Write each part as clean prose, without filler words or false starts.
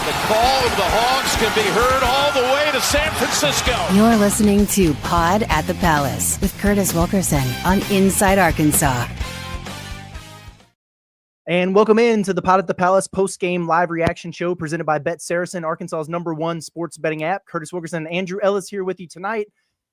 The call of the Hogs can be heard all the way to San Francisco. You're listening to Pod at the Palace with Curtis Wilkerson on Inside Arkansas. And welcome in to the Pod at the Palace post-game live reaction show presented by SARACEN, Arkansas's #1 sports betting app. Curtis Wilkerson and Andrew Ellis here with you tonight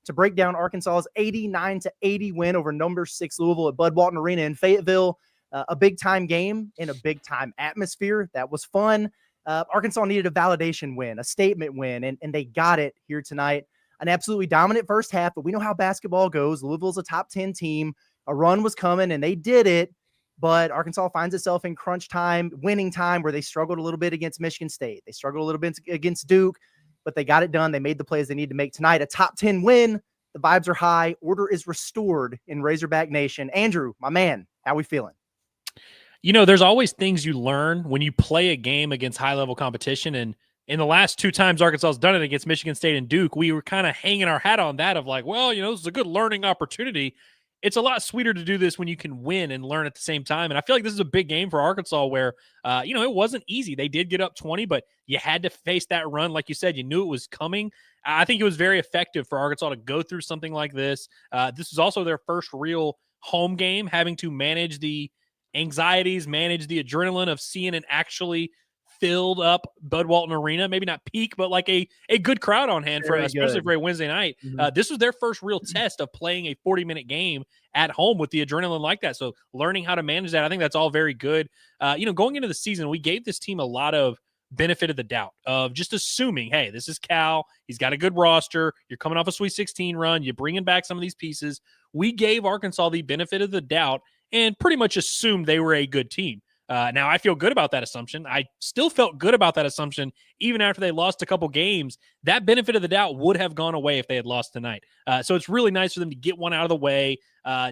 to break down Arkansas's 89-80 win over #6 Louisville at Bud Walton Arena in Fayetteville. A big-time game in a big-time atmosphere. That was fun. Arkansas needed a validation win, a statement win, and they got it here tonight. An absolutely dominant first half, but we know how basketball goes. Louisville's a top 10 team. A run was coming, and they did it. But Arkansas finds itself in crunch time, winning time, where they struggled a little bit against Michigan State. They struggled a little bit against Duke, but they got it done. They made the plays they need to make tonight. A top 10 win. The vibes are high. Order is restored in Razorback Nation. Andrew, my man, how we feeling? You know, there's always things you learn when you play a game against high-level competition. And in the last two times Arkansas has done it against Michigan State and Duke, we were kind of hanging our hat on that of like, well, you know, this is a good learning opportunity. It's a lot sweeter to do this when you can win and learn at the same time. And I feel like this is a big game for Arkansas where, it wasn't easy. They did get up 20, but you had to face that run. Like you said, you knew it was coming. I think it was very effective for Arkansas to go through something like this. This is also their first real home game, having to manage the anxieties, manage the adrenaline of seeing an actually filled up Bud Walton Arena, maybe not peak, but like a good crowd on hand for especially for a Wednesday night. Mm-hmm. This was their first real test of playing a 40-minute game at home with the adrenaline like that. So learning how to manage that, I think that's all very good. Going into the season, we gave this team a lot of benefit of the doubt of just assuming, hey, this is Cal. He's got a good roster. You're coming off a Sweet 16 run. You're bringing back some of these pieces. We gave Arkansas the benefit of the doubt and pretty much assumed they were a good team. Now, I feel good about that assumption. I still felt good about that assumption even after they lost a couple games. That benefit of the doubt would have gone away if they had lost tonight. So it's really nice for them to get one out of the way.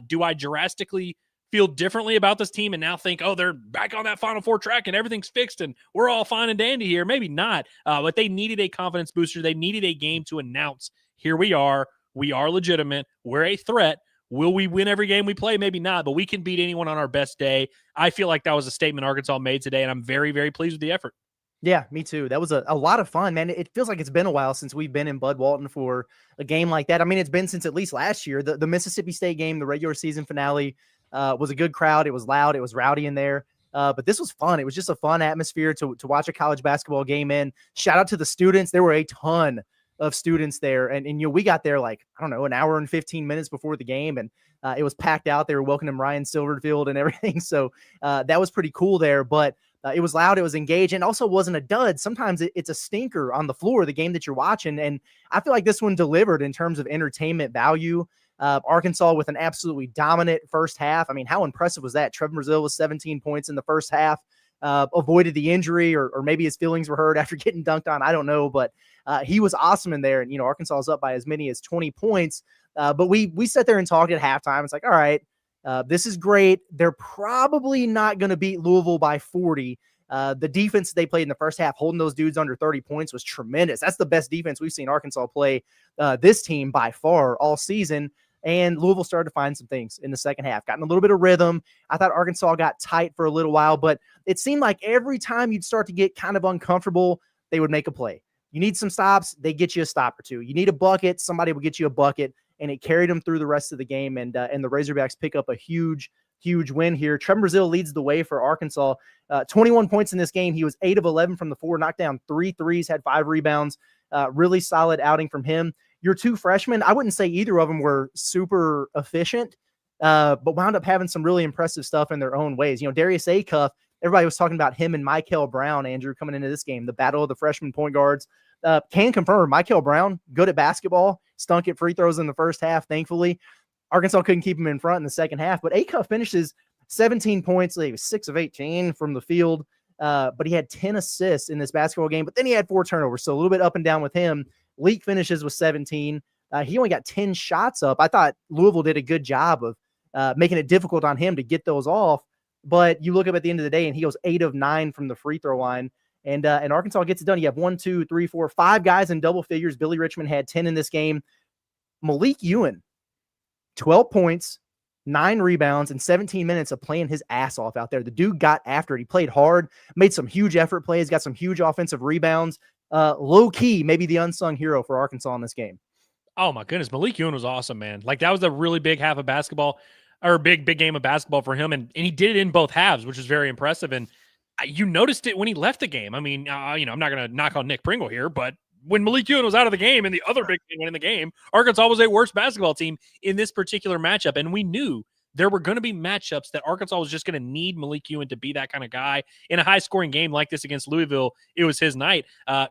Do I drastically feel differently about this team and now think, oh, they're back on that Final Four track and everything's fixed and we're all fine and dandy here? Maybe not. But they needed a confidence booster. They needed a game to announce, here we are. We are legitimate. We're a threat. Will we win every game we play? Maybe not, but we can beat anyone on our best day. I feel like that was a statement Arkansas made today, and I'm very, very pleased with the effort. Yeah, me too. That was a lot of fun, man. It feels like it's been a while since we've been in Bud Walton for a game like that. I mean, it's been since at least last year. The Mississippi State game, the regular season finale, was a good crowd. It was loud. It was rowdy in there. But this was fun. It was just a fun atmosphere to watch a college basketball game in. Shout out to the students. There were a ton of students there. And we got there like, I don't know, an hour and 15 minutes before the game. And it was packed out. They were welcoming Ryan Silverfield and everything. So that was pretty cool there. But it was loud. It was engaged, and also wasn't a dud. Sometimes it's a stinker on the floor, the game that you're watching. And I feel like this one delivered in terms of entertainment value. Arkansas with an absolutely dominant first half. I mean, how impressive was that? Trevon Brazile was 17 points in the first half. Avoided the injury, or maybe his feelings were hurt after getting dunked on. I don't know, but he was awesome in there. And, Arkansas is up by as many as 20 points. But we sat there and talked at halftime. It's like, all right, this is great. They're probably not going to beat Louisville by 40. The defense they played in the first half, holding those dudes under 30 points, was tremendous. That's the best defense we've seen Arkansas play this team by far all season. And Louisville started to find some things in the second half, gotten a little bit of rhythm. I thought Arkansas got tight for a little while, but it seemed like every time you'd start to get kind of uncomfortable, they would make a play. You need some stops, they get you a stop or two. You need a bucket, somebody will get you a bucket, and it carried them through the rest of the game. And the Razorbacks pick up a huge win here. Trevon Brazile leads the way for Arkansas. 21 points in this game. He was 8 of 11 from the floor, knocked down 3 threes, had 5 rebounds. Really solid outing from him. Your 2 freshmen, I wouldn't say either of them were super efficient, but wound up having some really impressive stuff in their own ways. Darius Acuff, everybody was talking about him and Michael Brown, Andrew, coming into this game, the battle of the freshman point guards. Can confirm, Michael Brown, good at basketball, stunk at free throws in the first half, thankfully. Arkansas couldn't keep him in front in the second half, but Acuff finishes 17 points. He was 6 of 18 from the field, but he had 10 assists in this basketball game, but then he had 4 turnovers, so a little bit up and down with him. Leak finishes with 17. He only got 10 shots up. I thought Louisville did a good job of making it difficult on him to get those off. But you look up at the end of the day, and he goes 8 of 9 from the free throw line. And Arkansas gets it done. You have 1, 2, 3, 4, 5 guys in double figures. Billy Richmond had 10 in this game. Malik Ewan, 12 points, 9 rebounds, and 17 minutes of playing his ass off out there. The dude got after it. He played hard, made some huge effort plays, got some huge offensive rebounds. Low key, maybe the unsung hero for Arkansas in this game. Oh my goodness, Malik Ewing was awesome, man. Like that was a really big half of basketball, or big game of basketball for him, and he did it in both halves, which is very impressive. And you noticed it when he left the game. I mean, I'm not going to knock on Nick Pringle here, but when Malik Ewing was out of the game and the other big thing went in the game, Arkansas was a worse basketball team in this particular matchup, and we knew there were going to be matchups that Arkansas was just going to need Malik Ewing to be that kind of guy. In a high-scoring game like this against Louisville, it was his night.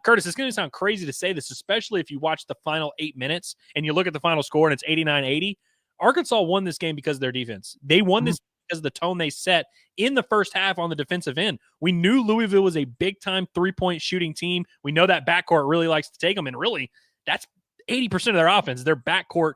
Curtis, it's going to sound crazy to say this, especially if you watch the final 8 minutes and you look at the final score and it's 89-80. Arkansas won this game because of their defense. They won this because of the tone they set in the first half on the defensive end. We knew Louisville was a big-time three-point shooting team. We know that backcourt really likes to take them, and really, that's 80% of their offense. Their backcourt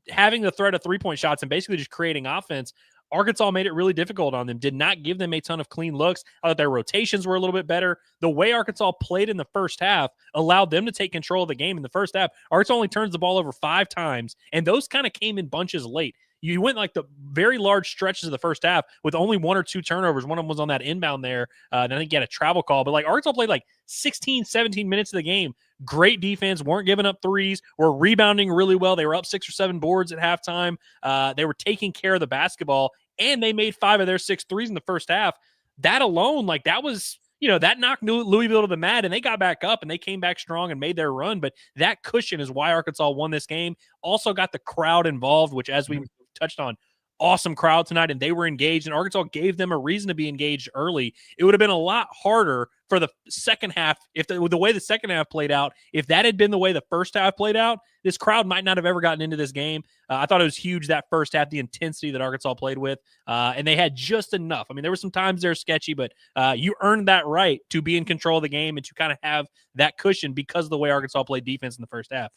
having the threat of three-point shots and basically just creating offense. Arkansas made it really difficult on them, did not give them a ton of clean looks. I thought their rotations were a little bit better. The way Arkansas played in the first half allowed them to take control of the game in the first half. Arkansas only turns the ball over 5 times, and those kind of came in bunches late. You went like the very large stretches of the first half with only 1 or 2 turnovers. One of them was on that inbound there. And I think you had a travel call. But like Arkansas played like 16, 17 minutes of the game. Great defense, weren't giving up threes, were rebounding really well. They were up 6 or 7 boards at halftime. They were taking care of the basketball, and they made 5 of their 6 threes in the first half. That alone, like that was, that knocked Louisville to the mat, and they got back up and they came back strong and made their run. But that cushion is why Arkansas won this game. Also got the crowd involved, which, as we touched on, awesome crowd tonight, and they were engaged, and Arkansas gave them a reason to be engaged early. It would have been a lot harder for the second half if the way the second half played out. If that had been the way the first half played out, this crowd might not have ever gotten into this game. I thought it was huge that first half, the intensity that Arkansas played with, and they had just enough. I mean, there were some times they're sketchy, but you earned that right to be in control of the game and to kind of have that cushion because of the way Arkansas played defense in the first half.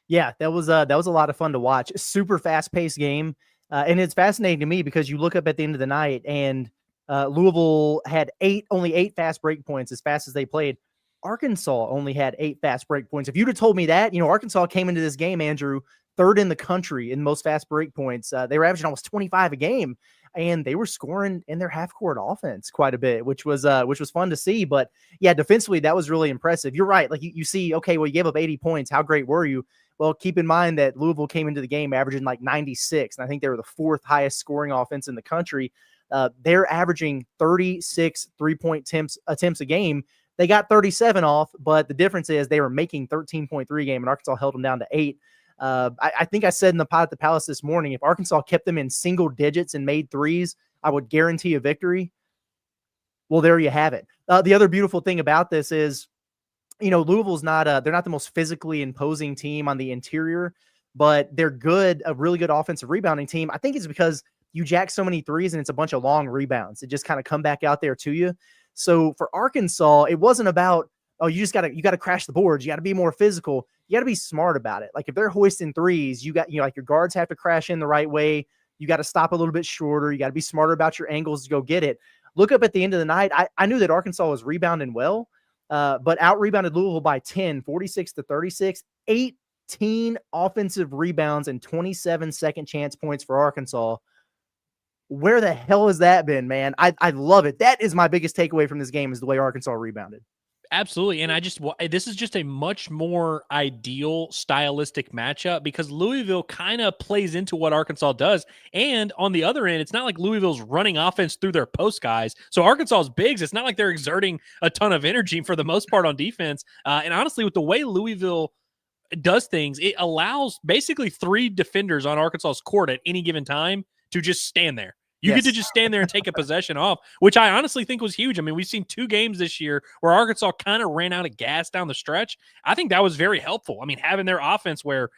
Yeah, that was a lot of fun to watch. Super fast-paced game. And it's fascinating to me because you look up at the end of the night and Louisville had only 8 fast break points as fast as they played. Arkansas only had 8 fast break points. If you'd have told me that, Arkansas came into this game, Andrew, 3rd in the country in most fast break points. They were averaging almost 25 a game, and they were scoring in their half-court offense quite a bit, which was fun to see. But yeah, defensively, that was really impressive. You're right. Like you see, okay, well, you gave up 80 points. How great were you? Well, keep in mind that Louisville came into the game averaging like 96, and I think they were the 4th highest scoring offense in the country. They're averaging 36 three-point attempts a game. They got 37 off, but the difference is they were making 13.3 a game, and Arkansas held them down to 8. I think I said in the pod at the Palace this morning, if Arkansas kept them in single digits and made threes, I would guarantee a victory. Well, there you have it. The other beautiful thing about this is, Louisville's they're not the most physically imposing team on the interior, but they're good, a really good offensive rebounding team. I think it's because you jack so many threes and it's a bunch of long rebounds. It just kind of come back out there to you. So for Arkansas, it wasn't about, you got to crash the boards. You got to be more physical. You got to be smart about it. Like if they're hoisting threes, you got, like your guards have to crash in the right way. You got to stop a little bit shorter. You got to be smarter about your angles to go get it. Look up at the end of the night. I knew that Arkansas was rebounding well, but out-rebounded Louisville by 10, 46-36, 18 offensive rebounds and 27 second chance points for Arkansas. Where the hell has that been, man? I love it. That is my biggest takeaway from this game is the way Arkansas rebounded. Absolutely. And this is just a much more ideal stylistic matchup because Louisville kind of plays into what Arkansas does. And on the other end, it's not like Louisville's running offense through their post guys. So Arkansas's bigs, it's not like they're exerting a ton of energy for the most part on defense. And honestly, with the way Louisville does things, it allows basically 3 defenders on Arkansas's court at any given time to just stand there. You get to just stand there and take a possession off, which I honestly think was huge. I mean, we've seen 2 games this year where Arkansas kind of ran out of gas down the stretch. I think that was very helpful. I mean, having their offense where,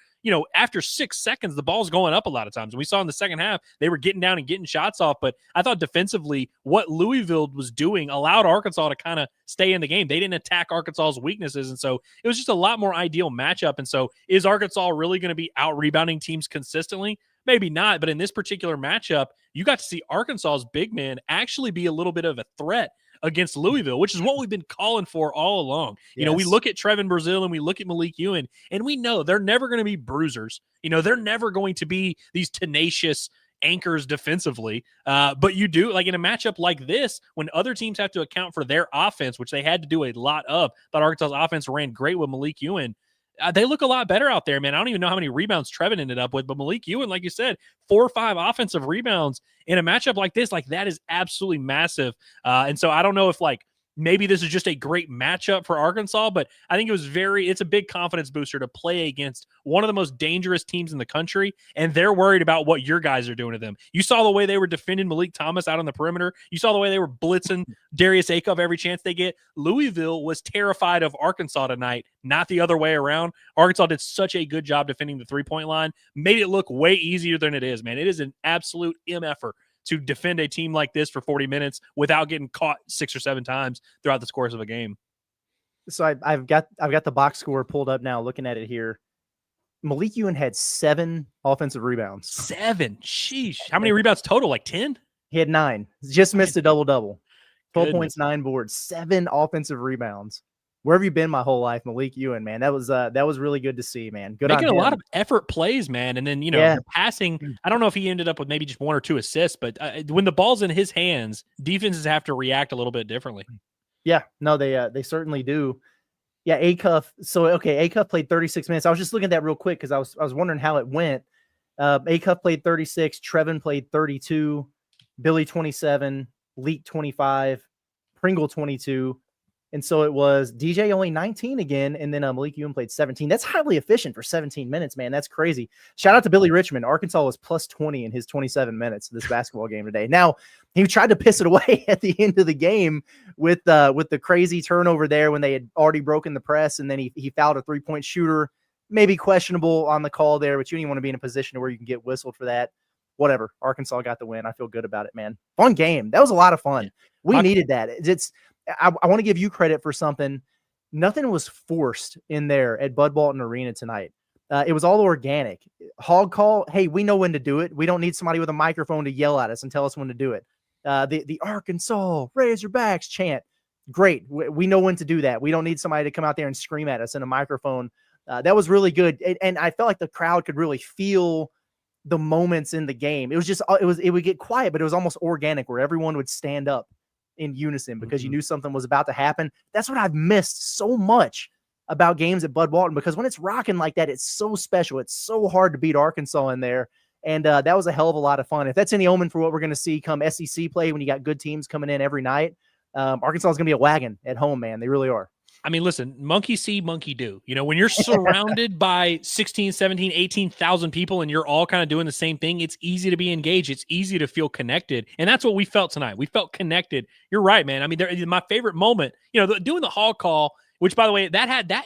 after 6 seconds, the ball's going up a lot of times. And we saw in the second half, they were getting down and getting shots off. But I thought defensively, what Louisville was doing allowed Arkansas to kind of stay in the game. They didn't attack Arkansas's weaknesses. And so it was just a lot more ideal matchup. And so is Arkansas really going to be out-rebounding teams consistently? Maybe not, but in this particular matchup, you got to see Arkansas's big man actually be a little bit of a threat against Louisville, which is what we've been calling for all along. Yes. We look at Trevon Brazile and we look at Malik Ewing, and we know they're never going to be bruisers. They're never going to be these tenacious, anchors defensively. But you do, like in a matchup like this, when other teams have to account for their offense, which they had to do a lot of. Thought Arkansas's offense ran great with Malik Ewan. They look a lot better out there, man. I don't even know how many rebounds Trevon ended up with, but Malik Ewan, like you said, 4 or 5 offensive rebounds in a matchup like this, like that is absolutely massive. And so I don't know if like maybe this is just a great matchup for Arkansas, but I think it's a big confidence booster to play against one of the most dangerous teams in the country, and they're worried about what your guys are doing to them. You saw the way they were defending Malik Thomas out on the perimeter. You saw the way they were blitzing Darius Acuff every chance they get. Louisville was terrified of Arkansas tonight, not the other way around. Arkansas did such a good job defending the three-point line, made it look way easier than it is, man. It is an absolute MFer to defend a team like this for 40 minutes without getting caught 6 or 7 times throughout the course of a game. So I've got the box score pulled up now, looking at it here. Malik Ewan had 7 offensive rebounds. 7? Sheesh. How many rebounds total? Like 10? He had 9. Just missed a double-double. 12 Goodness. points, 9 boards, 7 offensive rebounds. Where have you been my whole life, Malik Ewan, man? That was really good to see, man. Good Making on a him. lot of effort plays, man. And then, the passing, I don't know if he ended up with maybe just 1 or 2 assists, but when the ball's in his hands, defenses have to react a little bit differently. Yeah, no, they certainly do. Yeah, Acuff. So, okay, Acuff played 36 minutes. I was just looking at that real quick because I was wondering how it went. Acuff played 36. Trevon played 32. Billy 27. Leak 25. Pringle 22. And so it was DJ only 19 again, and then Malik Ewan played 17. That's highly efficient for 17 minutes, man. That's crazy. Shout out to Billy Richmond. Arkansas was plus 20 in his 27 minutes of this basketball game today. Now, he tried to piss it away at the end of the game with the crazy turnover there when they had already broken the press, and then he fouled a three-point shooter. Maybe questionable on the call there, but you don't even want to be in a position where you can get whistled for that. Whatever. Arkansas got the win. I feel good about it, man. Fun game. That was a lot of fun. We needed that. I want to give you credit for something. Nothing was forced in there at Bud Walton Arena tonight. It was all organic. Hog call, hey, we know when to do it. We don't need somebody with a microphone to yell at us and tell us when to do it. The Arkansas Razorbacks chant, great. We know when to do that. We don't need somebody to come out there and scream at us in a microphone. That was really good. And I felt like the crowd could really feel the moments in the game. It would get quiet, but it was almost organic where everyone would stand up in unison because you knew something was about to happen. That's what I've missed so much about games at Bud Walton, because when it's rocking like that, it's so special. It's so hard to beat Arkansas in there. And that was a hell of a lot of fun. If that's any omen for what we're going to see come SEC play, when you got good teams coming in every night, Arkansas is going to be a wagon at home, man. They really are. I mean, listen, monkey see, monkey do. When you're surrounded by 16, 17, 18,000 people and you're all kind of doing the same thing, it's easy to be engaged. It's easy to feel connected. And that's what we felt tonight. We felt connected. You're right, man. I mean, my favorite moment, doing the hog call, which, by the way,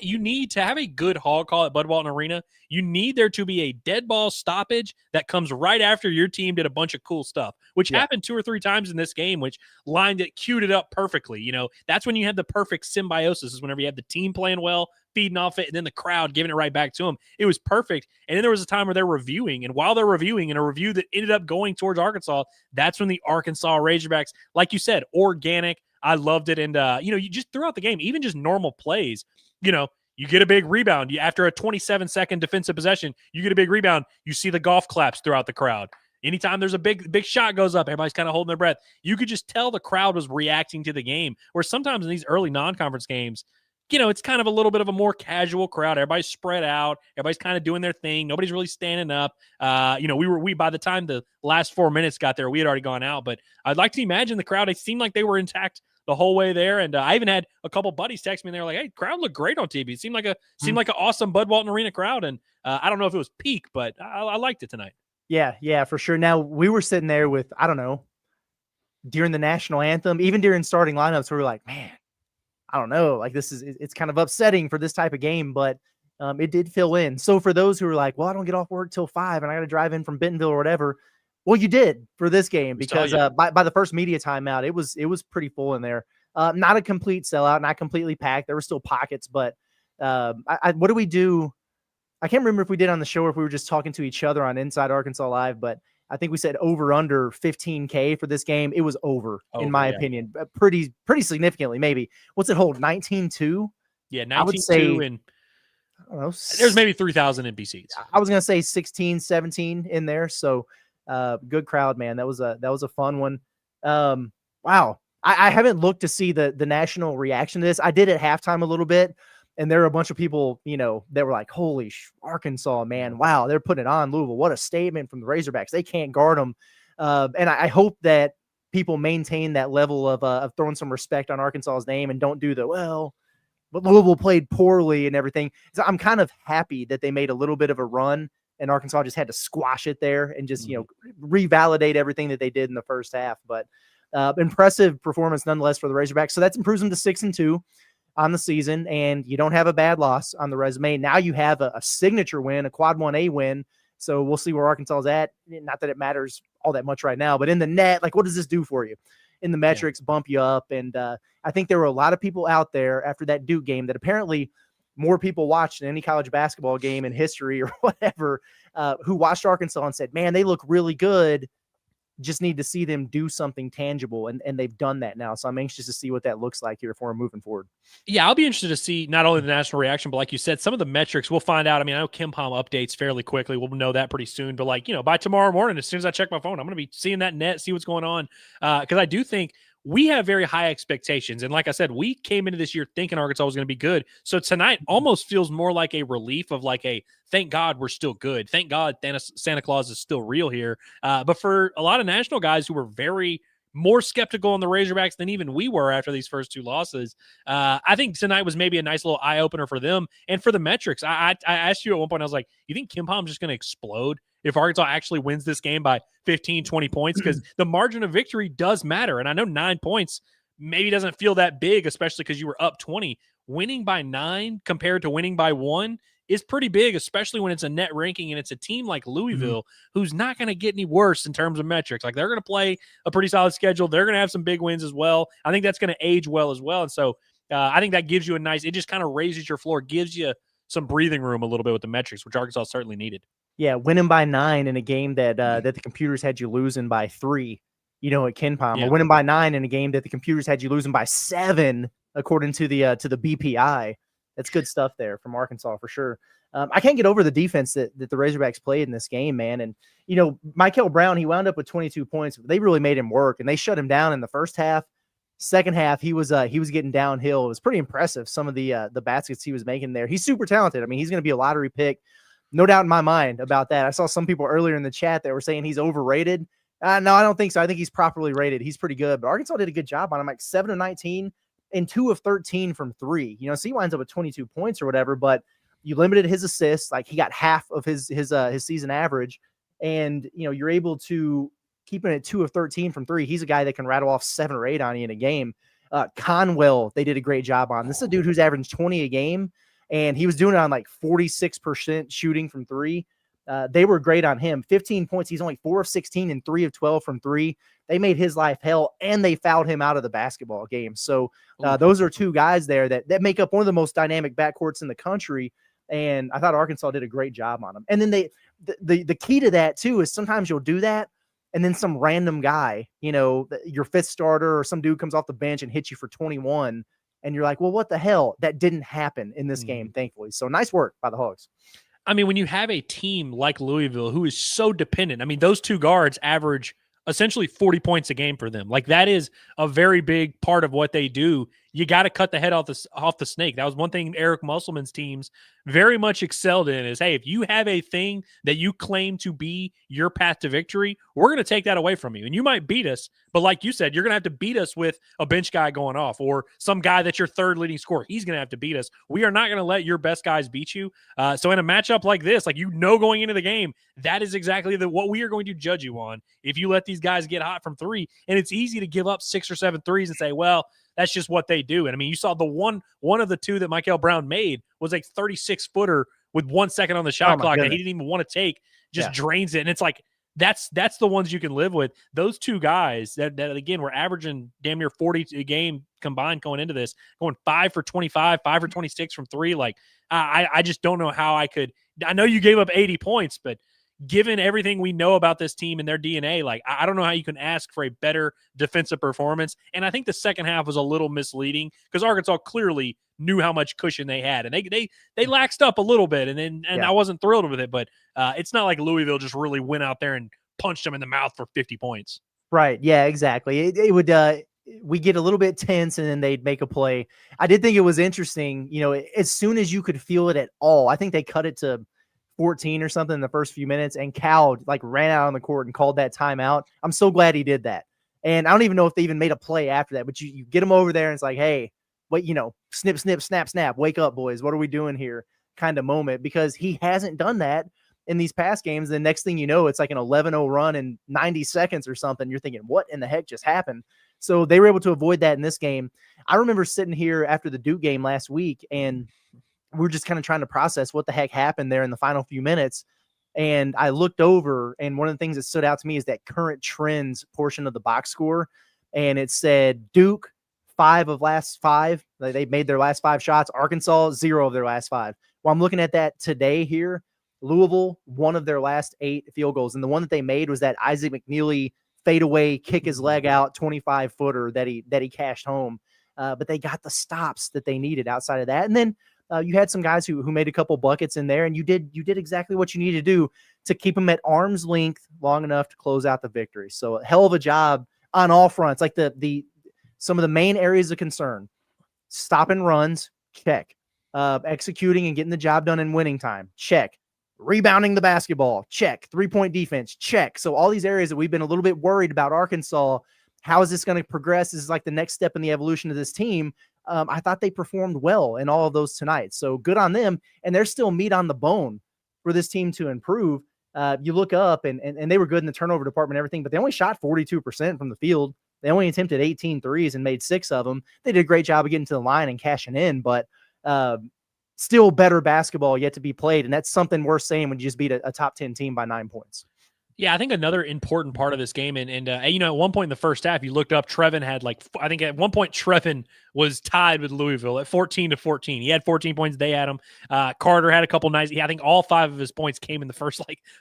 you need to have a good hog call at Bud Walton Arena. You need there to be a dead ball stoppage that comes right after your team did a bunch of cool stuff, which happened 2 or 3 times in this game, which queued it up perfectly. That's when you have the perfect symbiosis, is whenever you have the team playing well, feeding off it, and then the crowd giving it right back to them. It was perfect. And then there was a time where they're reviewing, and while they're reviewing, in a review that ended up going towards Arkansas, that's when the Arkansas Razorbacks, like you said, organic. I loved it. And, you just throughout the game, even just normal plays, you get a big rebound. After a 27-second defensive possession, you get a big rebound. You see the golf claps throughout the crowd. Anytime there's a big shot goes up, everybody's kind of holding their breath. You could just tell the crowd was reacting to the game, where sometimes in these early non-conference games, it's kind of a little bit of a more casual crowd. Everybody's spread out. Everybody's kind of doing their thing. Nobody's really standing up. We by the time the last 4 minutes got there, we had already gone out. But I'd like to imagine the crowd, it seemed like they were intact the whole way there. And I even had a couple buddies text me, and they were like, hey, crowd looked great on TV. It seemed like an awesome Bud Walton Arena crowd. And I don't know if it was peak, but I liked it tonight. Yeah, for sure. Now, we were sitting there with, I don't know, during the national anthem, even during starting lineups, we were like, man, I don't know, like it's kind of upsetting for this type of game, but it did fill in. So for those who are like, well, I don't get off work till 5 and I got to drive in from Bentonville or whatever. Well, you did for this game, because by the first media timeout, it was pretty full in there. Not a complete sellout, not completely packed. There were still pockets, but what do we do? I can't remember if we did on the show or if we were just talking to each other on Inside Arkansas Live, but I think we said over under 15K for this game. It was over in my opinion, pretty significantly. Maybe what's it hold? 19-2. Yeah, 19-2, I would say, and I don't know, there's maybe 3,000 NP seats. I was gonna say 16, 17 in there. So Good crowd, man. That was a fun one. Wow. I haven't looked to see the national reaction to this. I did at halftime a little bit, and there were a bunch of people, that were like, holy Arkansas, man. Wow, they're putting it on Louisville. What a statement from the Razorbacks. They can't guard them. And I hope that people maintain that level of throwing some respect on Arkansas's name and don't do but Louisville played poorly and everything. So I'm kind of happy that they made a little bit of a run and Arkansas just had to squash it there and just, revalidate everything that they did in the first half. But impressive performance nonetheless for the Razorbacks. So that improves them to 6-2 on the season, and you don't have a bad loss on the resume. Now you have a signature win, a quad 1A win. So we'll see where Arkansas is at. Not that it matters all that much right now, but in the net, like, what does this do for you? In the metrics, bump you up. And I think there were a lot of people out there after that Duke game that apparently more people watched than any college basketball game in history or whatever, who watched Arkansas and said, man, they look really good. Just need to see them do something tangible. And they've done that now. So I'm anxious to see what that looks like here for them moving forward. Yeah, I'll be interested to see not only the national reaction, but like you said, some of the metrics we'll find out. I mean, I know Kim Palm updates fairly quickly. We'll know that pretty soon. But by tomorrow morning, as soon as I check my phone, I'm going to be seeing that net, see what's going on. Because I do think we have very high expectations. And like I said, we came into this year thinking Arkansas was going to be good. So tonight almost feels more like a relief of thank God we're still good. Thank God Santa Claus is still real here. But for a lot of national guys who were very more skeptical on the Razorbacks than even we were after these first two losses, I think tonight was maybe a nice little eye-opener for them. And for the metrics, I asked you at one point, I was like, you think Kim Palm's just going to explode if Arkansas actually wins this game by 15, 20 points? Because the margin of victory does matter. And I know 9 points maybe doesn't feel that big, especially because you were up 20. Winning by 9 compared to winning by 1 is pretty big, especially when it's a net ranking and it's a team like Louisville who's not going to get any worse in terms of metrics. Like, they're going to play a pretty solid schedule. They're going to have some big wins as well. I think that's going to age well as well. And so I think that gives you it just kind of raises your floor, gives you some breathing room a little bit with the metrics, which Arkansas certainly needed. Yeah, winning by 9 in a game that that the computers had you losing by 3, at Ken Palm, or winning by 9 in a game that the computers had you losing by 7, according to the BPI. That's good stuff there from Arkansas for sure. I can't get over the defense that the Razorbacks played in this game, man. And Michael Brown, he wound up with 22 points. But they really made him work, and they shut him down in the first half. Second half, he was getting downhill. It was pretty impressive, some of the baskets he was making there. He's super talented. I mean, he's going to be a lottery pick. No doubt in my mind about that. I saw some people earlier in the chat that were saying he's overrated. No, I don't think so. I think he's properly rated. He's pretty good. But Arkansas did a good job on him, like 7 of 19 and 2 of 13 from 3. So he winds up with 22 points or whatever, but you limited his assists. Like, he got half of his season average, and you're able to keep him at 2 of 13 from 3. He's a guy that can rattle off 7 or 8 on you in a game. Conwell, they did a great job on. This is a dude who's averaging 20 a game, and he was doing it on like 46% shooting from 3. They were great on him. 15 points. He's only 4 of 16 and 3 of 12 from 3. They made his life hell, and they fouled him out of the basketball game. So those are 2 guys there that make up one of the most dynamic backcourts in the country. And I thought Arkansas did a great job on them. And then the key to that too is sometimes you'll do that, and then some random guy, your 5th starter or some dude comes off the bench and hits you for 21. And you're like, well, what the hell? That didn't happen in this game, thankfully. So nice work by the Hogs. I mean, when you have a team like Louisville who is so dependent, I mean, those 2 guards average essentially 40 points a game for them. Like, that is a very big part of what they do. You got to cut the head off the snake. That was one thing Eric Musselman's teams very much excelled in is, hey, if you have a thing that you claim to be your path to victory, we're going to take that away from you. And you might beat us, but like you said, you're going to have to beat us with a bench guy going off or some guy that's your 3rd leading scorer. He's going to have to beat us. We are not going to let your best guys beat you. So in a matchup like this, like, going into the game, that is exactly what we are going to judge you on if you let these guys get hot from 3. And it's easy to give up 6 or 7 threes and say, well, that's just what they do. And I mean, you saw the one of the 2 that Michael Brown made was like 36-footer with 1 second on the shot clock that he didn't even want to take, just drains it. And it's like, that's the ones you can live with. Those 2 guys that again, were averaging damn near 40 a game combined going into this, going 5 for 25, 5 for 26 from 3. Like, I just don't know how I could. I know you gave up 80 points, but given everything we know about this team and their DNA, like, I don't know how you can ask for a better defensive performance. And I think the second half was a little misleading because Arkansas clearly knew how much cushion they had, and they laxed up a little bit. And I wasn't thrilled with it, but it's not like Louisville just really went out there and punched them in the mouth for 50 points. Right. Yeah, exactly. It would, we get a little bit tense and then they'd make a play. I did think it was interesting, as soon as you could feel it at all, I think they cut it to 14 or something in the first few minutes, and Cal ran out on the court and called that timeout. I'm so glad he did that. And I don't even know if they even made a play after that, but you get them over there and it's like, hey, wait, snip, snip, snap, snap, wake up, boys. What are we doing here? Kind of moment, because he hasn't done that in these past games. The next thing you know, it's like an 11-0 run in 90 seconds or something. You're thinking, what in the heck just happened? So they were able to avoid that in this game. I remember sitting here after the Duke game last week, and we were just kind of trying to process what the heck happened there in the final few minutes. And I looked over, and one of the things that stood out to me is that current trends portion of the box score. And it said Duke, 5 of last 5. They made their last 5 shots. Arkansas, 0 of their last 5. Well, I'm looking at that today here. Louisville, 1 of their last 8 field goals. And the one that they made was that Isaac McNeely fadeaway, kick his leg out, 25-footer that he cashed home. But they got the stops that they needed outside of that. And then you had some guys who made a couple buckets in there, and you did exactly what you needed to do to keep them at arm's length long enough to close out the victory. So a hell of a job on all fronts. Like some of the main areas of concern: stopping runs, check. Executing and getting the job done in winning time, check. Rebounding the basketball, check. 3-point defense, check. So all these areas that we've been a little bit worried about Arkansas, how is this going to progress? This is like the next step in the evolution of this team. I thought they performed well in all of those tonight. So good on them. And there's still meat on the bone for this team to improve. You look up and they were good in the turnover department and everything, but they only shot 42% from the field. They only attempted 18 threes and made 6 of them. They did a great job of getting to the line and cashing in, but still better basketball yet to be played. And that's something worth saying when you just beat a top 10 team by 9 points. Yeah, I think another important part of this game, and at one point in the first half, you looked up, Trevon had I think at one point Trevon was tied with Louisville at 14-14. He had 14 points. They had him. Carter had a couple nights. I think all 5 of his points came in the first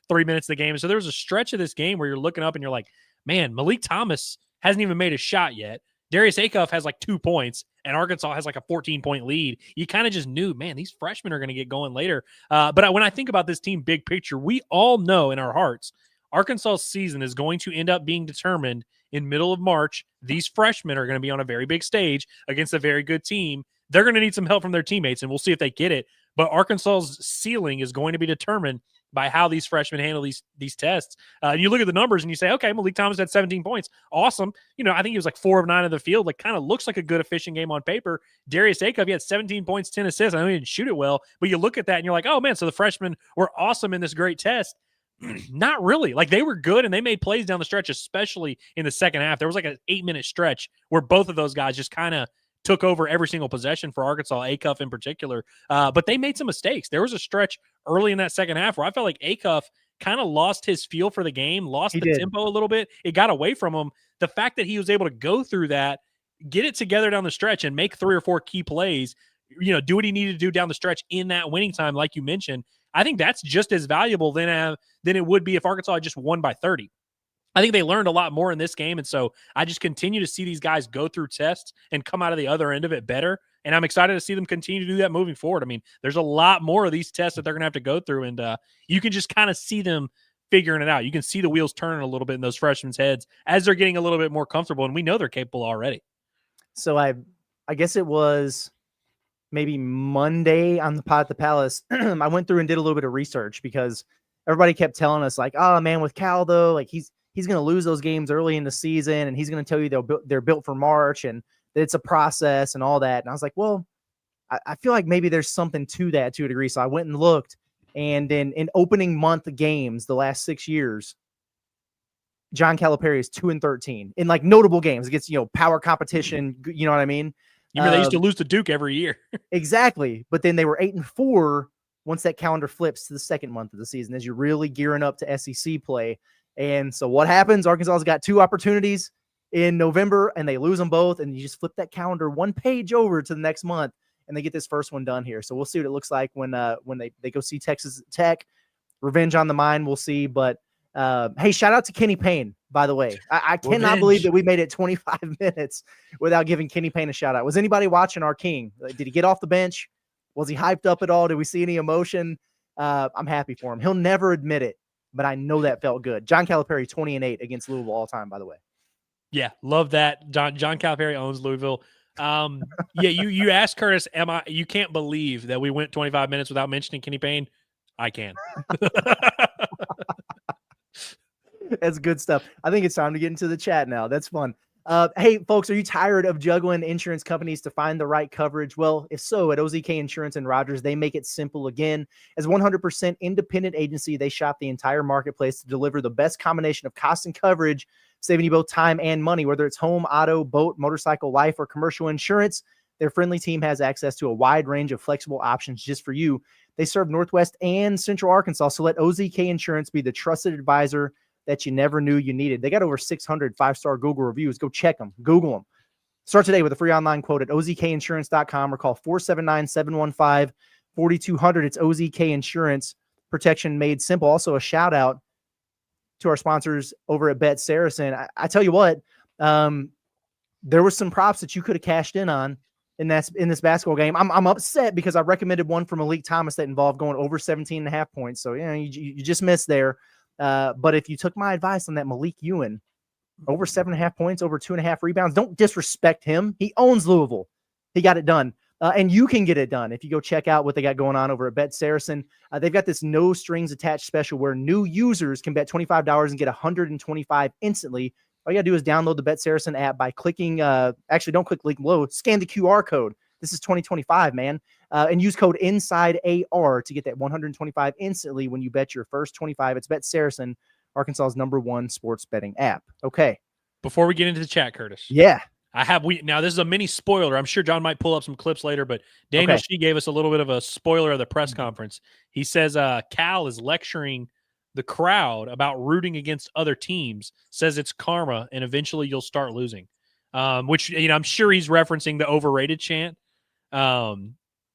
3 minutes of the game. So there was a stretch of this game where you're looking up and you're like, man, Malik Thomas hasn't even made a shot yet. Darius Acuff has 2 points, and Arkansas has a 14-point lead. You kind of just knew, man, these freshmen are going to get going later. But when I think about this team big picture, we all know in our hearts Arkansas's season is going to end up being determined in middle of March. These freshmen are going to be on a very big stage against a very good team. They're going to need some help from their teammates, and we'll see if they get it. But Arkansas's ceiling is going to be determined by how these freshmen handle these tests. You look at the numbers and you say, okay, Malik Thomas had 17 points. Awesome. I think he was 4 of 9 of the field. Kind of looks like a good, efficient game on paper. Darius Acuff, he had 17 points, 10 assists. I know he didn't shoot it well, but you look at that and you're like, oh, man, so the freshmen were awesome in this great test. Not really. They were good and they made plays down the stretch, especially in the second half. There was an 8-minute stretch where both of those guys just kind of took over every single possession for Arkansas, Acuff in particular. But they made some mistakes. There was a stretch early in that second half where I felt like Acuff kind of lost his feel for the game, lost the tempo a little bit. It got away from him. The fact that he was able to go through that, get it together down the stretch and make 3 or 4 key plays, do what he needed to do down the stretch in that winning time, like you mentioned, I think that's just as valuable than it would be if Arkansas had just won by 30. I think they learned a lot more in this game, and so I just continue to see these guys go through tests and come out of the other end of it better, and I'm excited to see them continue to do that moving forward. I mean, there's a lot more of these tests that they're going to have to go through, and you can just kind of see them figuring it out. You can see the wheels turning a little bit in those freshmen's heads as they're getting a little bit more comfortable, and we know they're capable already. So I guess it was maybe Monday on the Pod at the Palace. I went through and did a little bit of research because everybody kept telling us oh man, with Cal though, he's going to lose those games early in the season, and he's going to tell you they're built for March and that it's a process and all that. And I was like, well, I feel like maybe there's something to that to a degree. So I went and looked, and in opening month games the last 6 years, John Calipari is 2-13 in notable games against power competition. You know what I mean? You remember they used to lose to Duke every year. Exactly. But then they were 8-4 once that calendar flips to the second month of the season as you're really gearing up to SEC play. And so what happens? Arkansas's got 2 opportunities in November, and they lose them both. And you just flip that calendar 1 page over to the next month, and they get this first one done here. So we'll see what it looks like when they go see Texas Tech. Revenge on the mind, we'll see. But hey, shout out to Kenny Payne, by the way. I cannot believe that we made it 25 minutes without giving Kenny Payne a shout out. Was anybody watching our king? Did he get off the bench? Was he hyped up at all? Did we see any emotion? I'm happy for him. He'll never admit it, but I know that felt good. John Calipari, 20-8 against Louisville all time, by the way. Yeah, love that. John Calipari owns Louisville. Yeah, you asked Curtis, you can't believe that we went 25 minutes without mentioning Kenny Payne? I can. That's good stuff. I think it's time to get into the chat now. That's fun. Hey, folks, are you tired of juggling insurance companies to find the right coverage? Well, if so, at OZK Insurance and Rogers, they make it simple again. As 100% independent agency, they shop the entire marketplace to deliver the best combination of cost and coverage, saving you both time and money, whether it's home, auto, boat, motorcycle, life, or commercial insurance. Their friendly team has access to a wide range of flexible options just for you. They serve Northwest and Central Arkansas, so let OZK Insurance be the trusted advisor that you never knew you needed. They got over 600 five-star Google reviews. Go check them. Google them. Start today with a free online quote at ozkinsurance.com or call 479-715-4200. It's OZK Insurance, protection made simple. Also, a shout out to our sponsors over at Bet Saracen. I tell you what, there were some props that you could have cashed in on in this basketball game. I'm upset because I recommended one from Malik Thomas that involved going over 17.5 points. So, you just missed there. But if you took my advice on that Malik Ewan, over 7.5 points, over 2.5 rebounds, don't disrespect him. He owns Louisville. He got it done. And you can get it done if you go check out what they got going on over at Bet Saracen. They've got this no strings attached special where new users can bet $25 and get $125 instantly. All you got to do is download the Bet Saracen app by clicking, actually don't click link below, scan the QR code. This is 2025, man. And use code INSIDEAR to get that $125 instantly when you bet your first 25. It's Bet Saracen, Arkansas's #1 sports betting app. Okay. Before we get into the chat, Curtis. Yeah. Now this is a mini spoiler. I'm sure John might pull up some clips later, but Daniel She gave us a little bit of a spoiler of the press conference. He says Cal is lecturing the crowd about rooting against other teams, says it's karma, and eventually you'll start losing. Which, I'm sure he's referencing the overrated chant.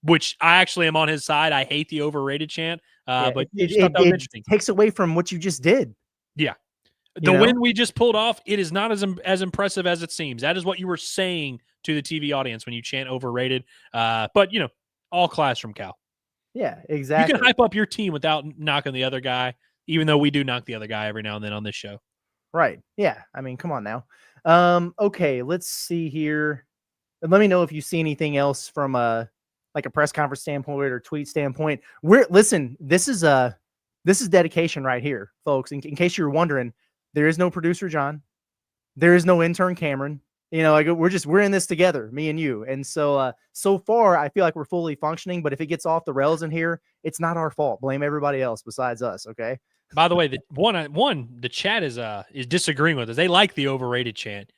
Which I actually am on his side. I hate the overrated chant. But it takes away from what you just did. Yeah. The win we just pulled off, it is not as impressive as it seems. That is what you were saying to the TV audience when you chant overrated. But, all class from Cal. Yeah, exactly. You can hype up your team without knocking the other guy, even though we do knock the other guy every now and then on this show. Right. Yeah. I mean, come on now. Okay, let's see here. Let me know if you see anything else from a press conference standpoint or tweet standpoint. Listen, this is dedication right here, folks. In case you're wondering, there is no producer John, there is no intern Cameron. We're in this together, me and you. And so far, I feel like we're fully functioning. But if it gets off the rails in here, it's not our fault. Blame everybody else besides us. Okay. By the way, the chat is disagreeing with us. They like the overrated chant.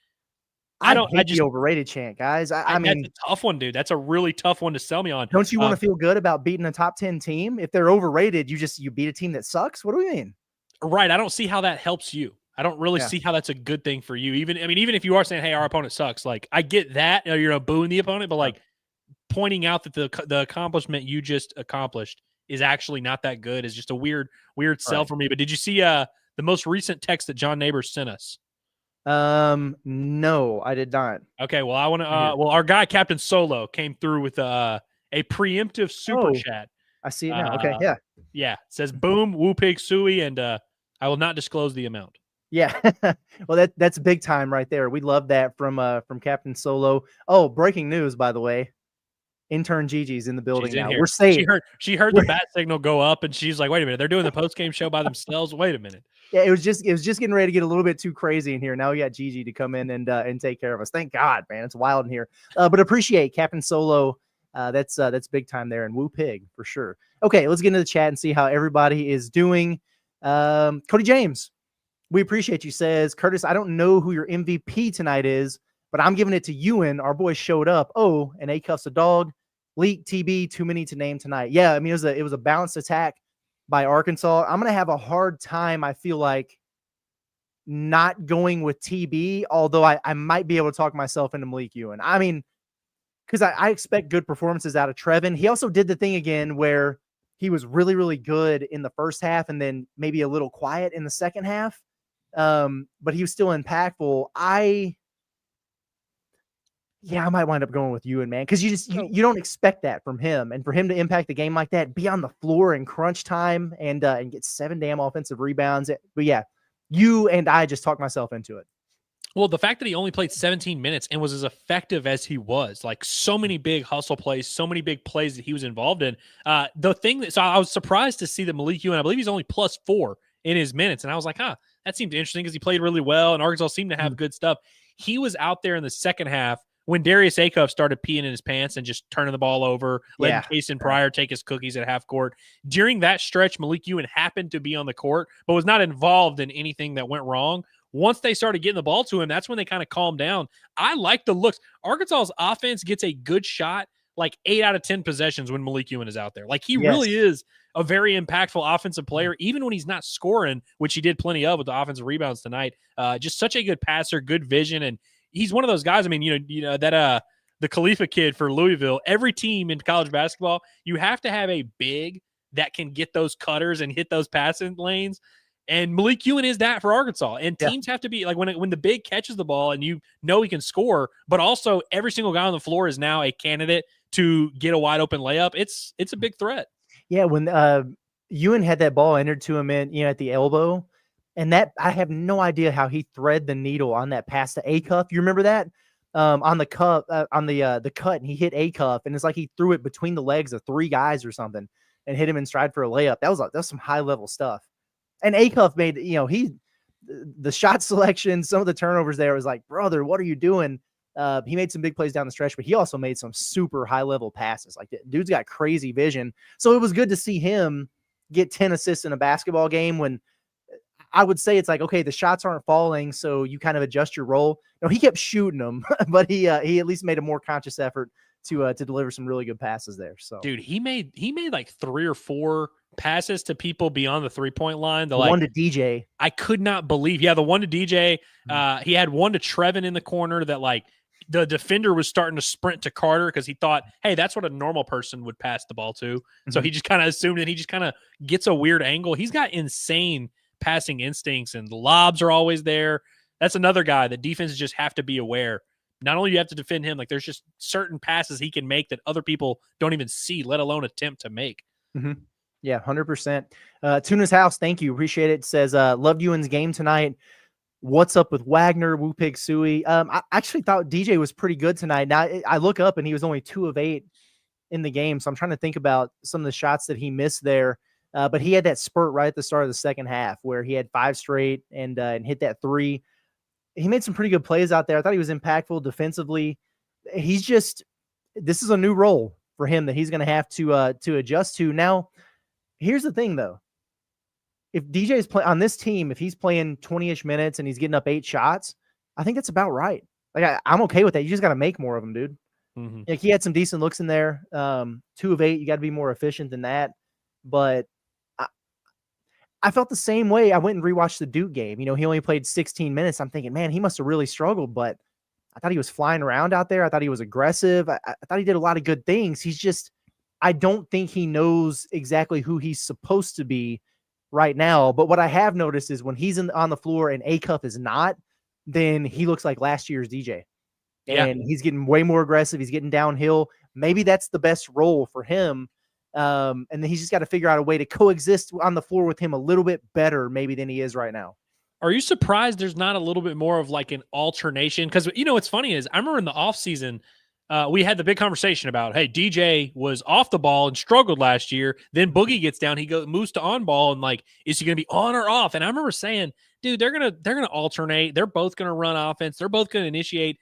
I hate the overrated chant, guys. I mean, that's a tough one, dude. That's a really tough one to sell me on. Don't you want to feel good about beating a top 10 team? If they're overrated, you beat a team that sucks. What do we mean? Right. I don't see how that helps you. I don't really see how that's a good thing for you. Even if you are saying, hey, our opponent sucks, like I get that, you're booing the opponent, but like pointing out that the accomplishment you just accomplished is actually not that good is just a weird sell for me. But did you see the most recent text that John Neighbors sent us? No, I did not. Okay, well, I want to. Our guy Captain Solo came through with a preemptive super chat. I see it now. Okay, yeah. It says boom, woo pig suey, and I will not disclose the amount. Yeah, well, that's big time right there. We love that from Captain Solo. Oh, breaking news, by the way. Intern Gigi's in the building now. We're safe. She heard the bat signal go up, and she's like, "Wait a minute, they're doing the post-game show by themselves. Wait a minute." Yeah, it was just getting ready to get a little bit too crazy in here. Now we got Gigi to come in and take care of us. Thank God, man. It's wild in here. But appreciate Captain Solo. That's big time there, and Woo Pig for sure. Okay, let's get into the chat and see how everybody is doing. Cody James, we appreciate you. Says Curtis, I don't know who your MVP tonight is, but I'm giving it to Ewan. Our boy showed up. Oh, and A cuffs a dog. Leak TB, too many to name tonight. Yeah, I mean it was a balanced attack by Arkansas. I'm gonna have a hard time, I feel like, not going with TB, although I might be able to talk myself into Malik Ewan. I mean, because I expect good performances out of Trevon. He also did the thing again where he was really, really good in the first half and then maybe a little quiet in the second half. But he was still impactful. Yeah, I might wind up going with Ewan, man, because you don't expect that from him, and for him to impact the game like that, be on the floor in crunch time, and get 7 damn offensive rebounds. But yeah, you and I just talked myself into it. Well, the fact that he only played 17 minutes and was as effective as he was, like so many big hustle plays, so many big plays that he was involved in. So I was surprised to see that Malik Ewan, I believe he's only +4 in his minutes. And I was like, that seemed interesting because he played really well and Arkansas seemed to have good stuff. He was out there in the second half when Darius Acuff started peeing in his pants and just turning the ball over, letting Kasean Pryor take his cookies at half court. During that stretch, Malik Ewan happened to be on the court, but was not involved in anything that went wrong. Once they started getting the ball to him, that's when they kind of calmed down. I like the looks. Arkansas's offense gets a good shot like 8 out of 10 possessions when Malik Ewan is out there. Like he really is a very impactful offensive player, even when he's not scoring, which he did plenty of with the offensive rebounds tonight. Just such a good passer, good vision, and he's one of those guys. I mean, you know that the Khalifa kid for Louisville. Every team in college basketball, you have to have a big that can get those cutters and hit those passing lanes. And Malik Ewan is that for Arkansas. And teams have to be like when the big catches the ball and you know he can score, but also every single guy on the floor is now a candidate to get a wide open layup. It's a big threat. Yeah, when Ewan had that ball entered to him at the elbow, and that I have no idea how he thread the needle on that pass to Acuff. You remember that? On the cut, and he hit Acuff, and it's like he threw it between the legs of 3 guys or something and hit him in stride for a layup. That was some high level stuff. And Acuff made, the shot selection, some of the turnovers there was like, brother, what are you doing? He made some big plays down the stretch, but he also made some super high level passes. Like, dude's got crazy vision. So it was good to see him get 10 assists in a basketball game when I would say it's like, okay, the shots aren't falling, so you kind of adjust your role. No, he kept shooting them, but he at least made a more conscious effort to deliver some really good passes there. So, dude, he made like 3 or 4 passes to people beyond the 3-point line. The one to DJ. I could not believe. Yeah, the one to DJ. He had one to Trevon in the corner that like the defender was starting to sprint to Carter because he thought, hey, that's what a normal person would pass the ball to. So he just kind of assumed that he just kind of gets a weird angle. He's got insane passing instincts and the lobs are always there. That's another guy that defenses just have to be aware. Not only do you have to defend him, like there's just certain passes he can make that other people don't even see, let alone attempt to make. Yeah, 100%. Tuna's House, thank you. Appreciate it. Says, loved Ewan's game tonight. What's up with Wagner, Woo Pig Suey? I actually thought DJ was pretty good tonight. Now, I look up and he was only 2 of 8 in the game. So I'm trying to think about some of the shots that he missed there. But he had that spurt right at the start of the second half where he had 5 straight and hit that 3. He made some pretty good plays out there. I thought he was impactful defensively. This is a new role for him that he's going to have to adjust to. Now, here's the thing, though. If DJ's on this team, if he's playing 20-ish minutes and he's getting up 8 shots, I think that's about right. Like I'm okay with that. You just got to make more of them, dude. Like he had some decent looks in there. 2 of 8, you got to be more efficient than that. But I felt the same way. I went and rewatched the Duke game. He only played 16 minutes. I'm thinking, man, he must have really struggled. But I thought he was flying around out there. I thought he was aggressive. I thought he did a lot of good things. I don't think he knows exactly who he's supposed to be right now. But what I have noticed is when he's on the floor and Acuff is not, then he looks like last year's DJ. And he's getting way more aggressive. He's getting downhill. Maybe that's the best role for him. And then he's just got to figure out a way to coexist on the floor with him a little bit better maybe than he is right now. Are you surprised there's not a little bit more of like an alternation? Because, what's funny is I remember in the offseason, we had the big conversation about, hey, DJ was off the ball and struggled last year. Then Boogie gets down. He moves to on ball and like, is he going to be on or off? And I remember saying, dude, they're going to alternate. They're both going to run offense. They're both going to initiate.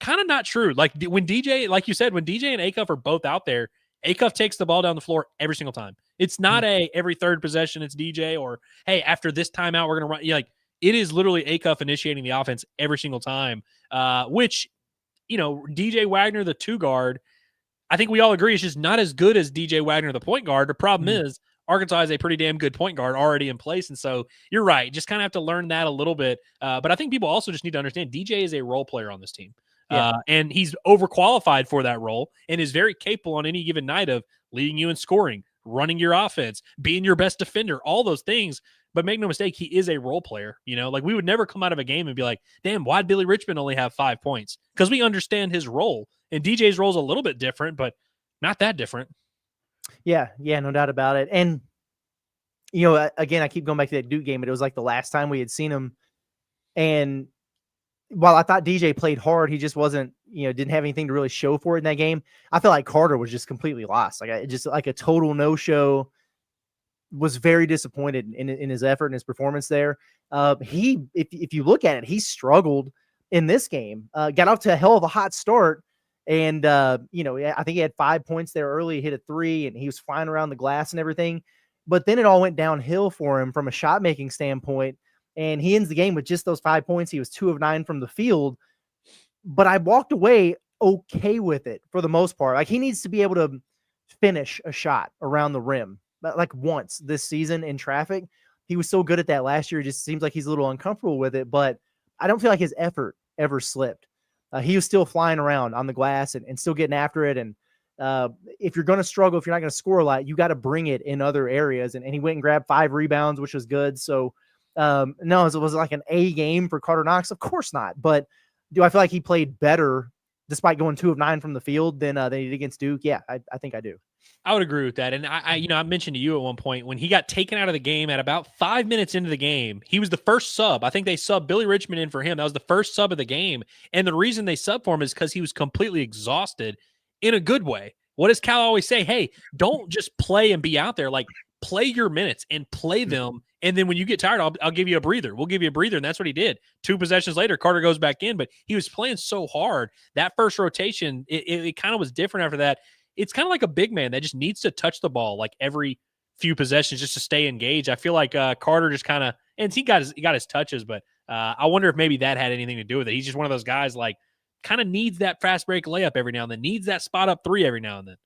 Kind of not true. Like when DJ, like you said, when DJ and Acuff are both out there, Acuff takes the ball down the floor every single time. It's not every third possession it's DJ or, hey, after this timeout, we're going to run. Like it is literally Acuff initiating the offense every single time, which, DJ Wagner, the 2 guard, I think we all agree is just not as good as DJ Wagner, the point guard. The problem is Arkansas is a pretty damn good point guard already in place. And so you're right. Just kind of have to learn that a little bit. But I think people also just need to understand DJ is a role player on this team. And he's overqualified for that role and is very capable on any given night of leading you in scoring, running your offense, being your best defender, all those things. But make no mistake, he is a role player. Like we would never come out of a game and be like, damn, why'd Billy Richmond only have 5 points? Because we understand his role. And DJ's role is a little bit different, but not that different. Yeah, no doubt about it. And, again, I keep going back to that Duke game, but it was like the last time we had seen him. And while I thought DJ played hard, he just wasn't, didn't have anything to really show for it in that game. I felt like Carter was just completely lost. Just like a total no-show. Was very disappointed in his effort and his performance there. If you look at it, he struggled in this game. Got off to a hell of a hot start. And, I think he had 5 points there early, hit a 3, and he was flying around the glass and everything. But then it all went downhill for him from a shot-making standpoint. And he ends the game with just those 5 points. He was 2 of 9 from the field. But I walked away okay with it for the most part. Like, he needs to be able to finish a shot around the rim. Like once this season in traffic. He was so good at that last year. It just seems like he's a little uncomfortable with it. But I don't feel like his effort ever slipped. He was still flying around on the glass and still getting after it. And if you're going to struggle, if you're not going to score a lot, you got to bring it in other areas. And he went and grabbed 5 rebounds, which was good. So, no, was it like an A game for Carter Knox? Of course not. But do I feel like he played better despite going 2 of 9 from the field than he did against Duke? Yeah, I think I do. I would agree with that. And I mentioned to you at one point when he got taken out of the game at about 5 minutes into the game, he was the first sub. I think they subbed Billy Richmond in for him. That was the first sub of the game. And the reason they subbed for him is because he was completely exhausted in a good way. What does Cal always say? Hey, don't just play and be out there. Like, play your minutes and play them. And then when you get tired, I'll give you a breather. We'll give you a breather. And that's what he did. 2 possessions later, Carter goes back in, but he was playing so hard. That first rotation, it kind of was different after that. It's kind of like a big man that just needs to touch the ball like every few possessions just to stay engaged. I feel like Carter just kind of, and he got his touches, but I wonder if maybe that had anything to do with it. He's just one of those guys like kind of needs that fast break layup every now and then, needs that spot up 3 every now and then.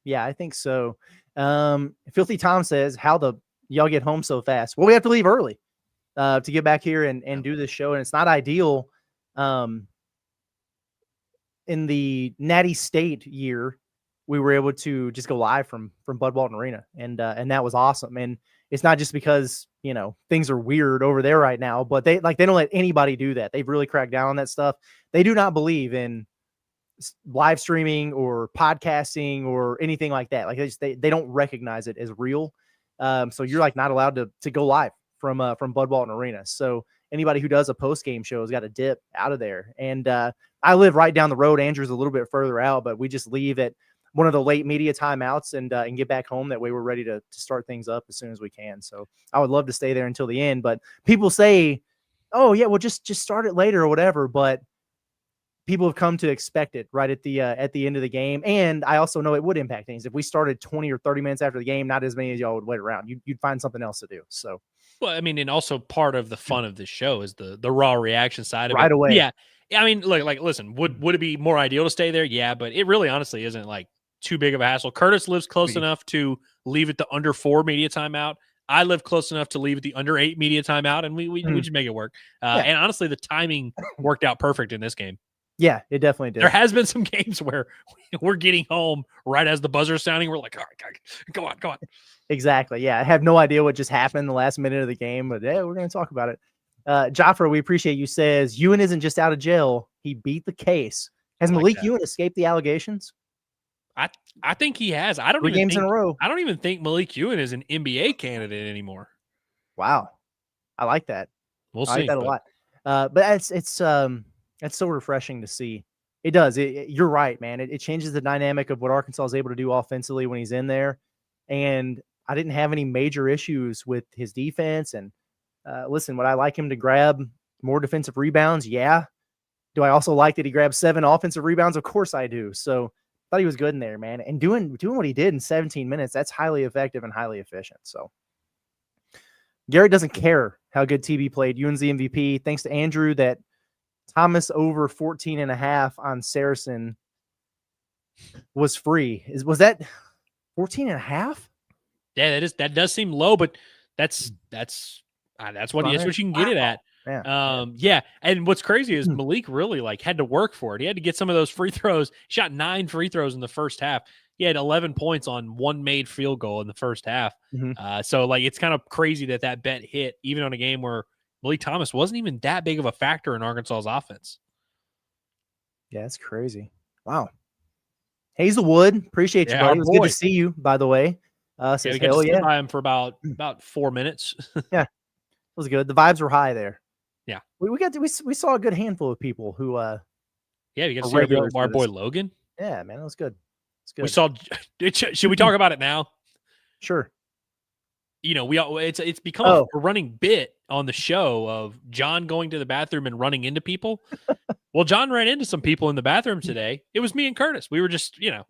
Yeah, I think so. Filthy Tom says, how the y'all get home so fast? Well, we have to leave early to get back here and do this show, and it's not ideal. In the Natty State year, we were able to just go live from Bud Walton Arena, and that was awesome. And it's not just because things are weird over there right now, but they don't let anybody do that. They've really cracked down on that stuff. They do not believe in live streaming or podcasting or anything like that. Like they don't recognize it as real. So you're like not allowed to go live from Bud Walton Arena. So anybody who does a post-game show has got to dip out of there. And I live right down the road. Andrew's a little bit further out, but we just leave at one of the late media timeouts and get back home. That way we're ready to start things up as soon as we can. So I would love to stay there until the end, but people say, oh yeah, well just start it later or whatever. But people have come to expect it right at the end of the game. And I also know it would impact things. If we started 20 or 30 minutes after the game, not as many as y'all would wait around. You'd find something else to do. So, well, I mean, and also part of the fun of this show is the raw reaction side of right it. Away. Yeah. I mean, listen, would it be more ideal to stay there? Yeah, but it really honestly isn't like too big of a hassle. Curtis lives close enough to leave at the under 4 media timeout. I live close enough to leave at the under 8 media timeout, and we just make it work. And honestly, the timing worked out perfect in this game. Yeah, it definitely did. There has been some games where we're getting home right as the buzzer's sounding. We're like, all right, go on. Exactly. Yeah, I have no idea what just happened the last minute of the game, but yeah, we're going to talk about it. Joffre, we appreciate you, says, Ewan isn't just out of jail. He beat the case. Has Malik Ewan escaped the allegations? I think he has. I don't 3 games in a row. I don't even think Malik Ewan is an NBA candidate anymore. Wow. I like that. We'll see. I like that a lot. But it's so refreshing to see. It does. You're right, man. It changes the dynamic of what Arkansas is able to do offensively when he's in there. And I didn't have any major issues with his defense. And listen, would I like him to grab more defensive rebounds? Yeah. Do I also like that he grabbed 7 offensive rebounds? Of course I do. So I thought he was good in there, man. And doing what he did in 17 minutes, that's highly effective and highly efficient. So Garrett doesn't care how good TB played. Ewan's the MVP. Thanks to Andrew that Thomas over 14.5 on Saracen was free. Was that 14.5? Yeah, that does seem low, but that's what you can get it at. Yeah. And what's crazy is Malik really had to work for it. He had to get some of those free throws. He shot 9 free throws in the first half. He had 11 points on 1 made field goal in the first half. So it's kind of crazy that bet hit even on a game where Malik Thomas wasn't even that big of a factor in Arkansas's offense. Yeah, that's crazy. Wow. Hazelwood, appreciate you, buddy. It was good to see you, by the way. We got to sit by him for about 4 minutes. Yeah, it was good. The vibes were high there. Yeah, we saw a good handful of people who. You got to see our boy Logan. Yeah, man, it was good. It's good. We saw. Should we talk about it now? Sure. It's become a running bit on the show of John going to the bathroom and running into people. Well, John ran into some people in the bathroom today. It was me and Curtis. We were just, Yep.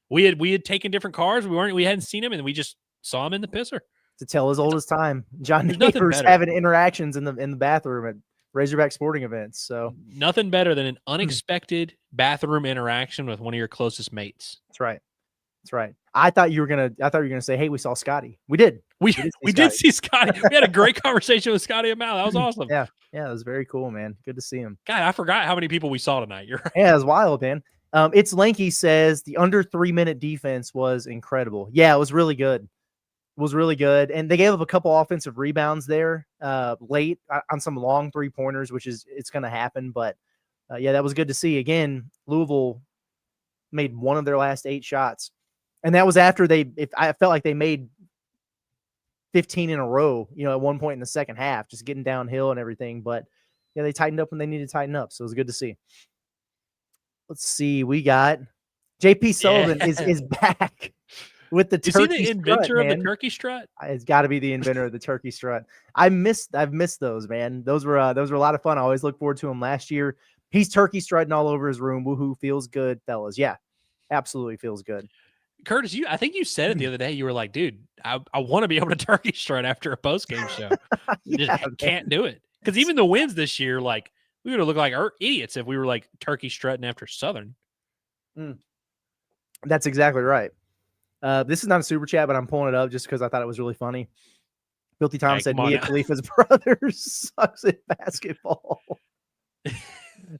we had taken different cars. We hadn't seen him, and we just saw him in the pisser. To tell as old as time, John Neighbors having interactions in the bathroom at Razorback sporting events. So nothing better than an unexpected bathroom interaction with one of your closest mates. That's right. I thought you were gonna say, "Hey, we saw Scotty." We did. We did see Scotty. We had a great conversation with Scotty Amal. That was awesome. Yeah, it was very cool, man. Good to see him. God, I forgot how many people we saw tonight. You're right. Yeah, it was wild, man. It's Lanky says the under 3-minute defense was incredible. Yeah, it was really good. And they gave up a couple offensive rebounds there late on some long 3-pointers, which it's going to happen. But yeah, that was good to see. Again, Louisville made one of their last 8 shots, and that was after I felt like they made 15 in a row, at one point in the second half, just getting downhill and everything. But yeah, they tightened up when they needed to tighten up. So it was good to see. Let's see. We got JP Sullivan is back with the turkey strut. Is he the inventor of the turkey strut? It's got to be the inventor of the turkey strut. I've missed those, man. Those were a lot of fun. I always look forward to them. Last year, he's turkey strutting all over his room. Woohoo! Feels good, fellas. Yeah, absolutely feels good. Curtis, I think you said it the other day. You were like, dude, I want to be able to turkey strut after a postgame show. Just can't do it. Because even the wins this year, we would have looked like idiots if we were turkey strutting after Southern. That's exactly right. This is not a super chat, but I'm pulling it up just because I thought it was really funny. Filthy Tom said Mia Khalifa's brother sucks at basketball. He's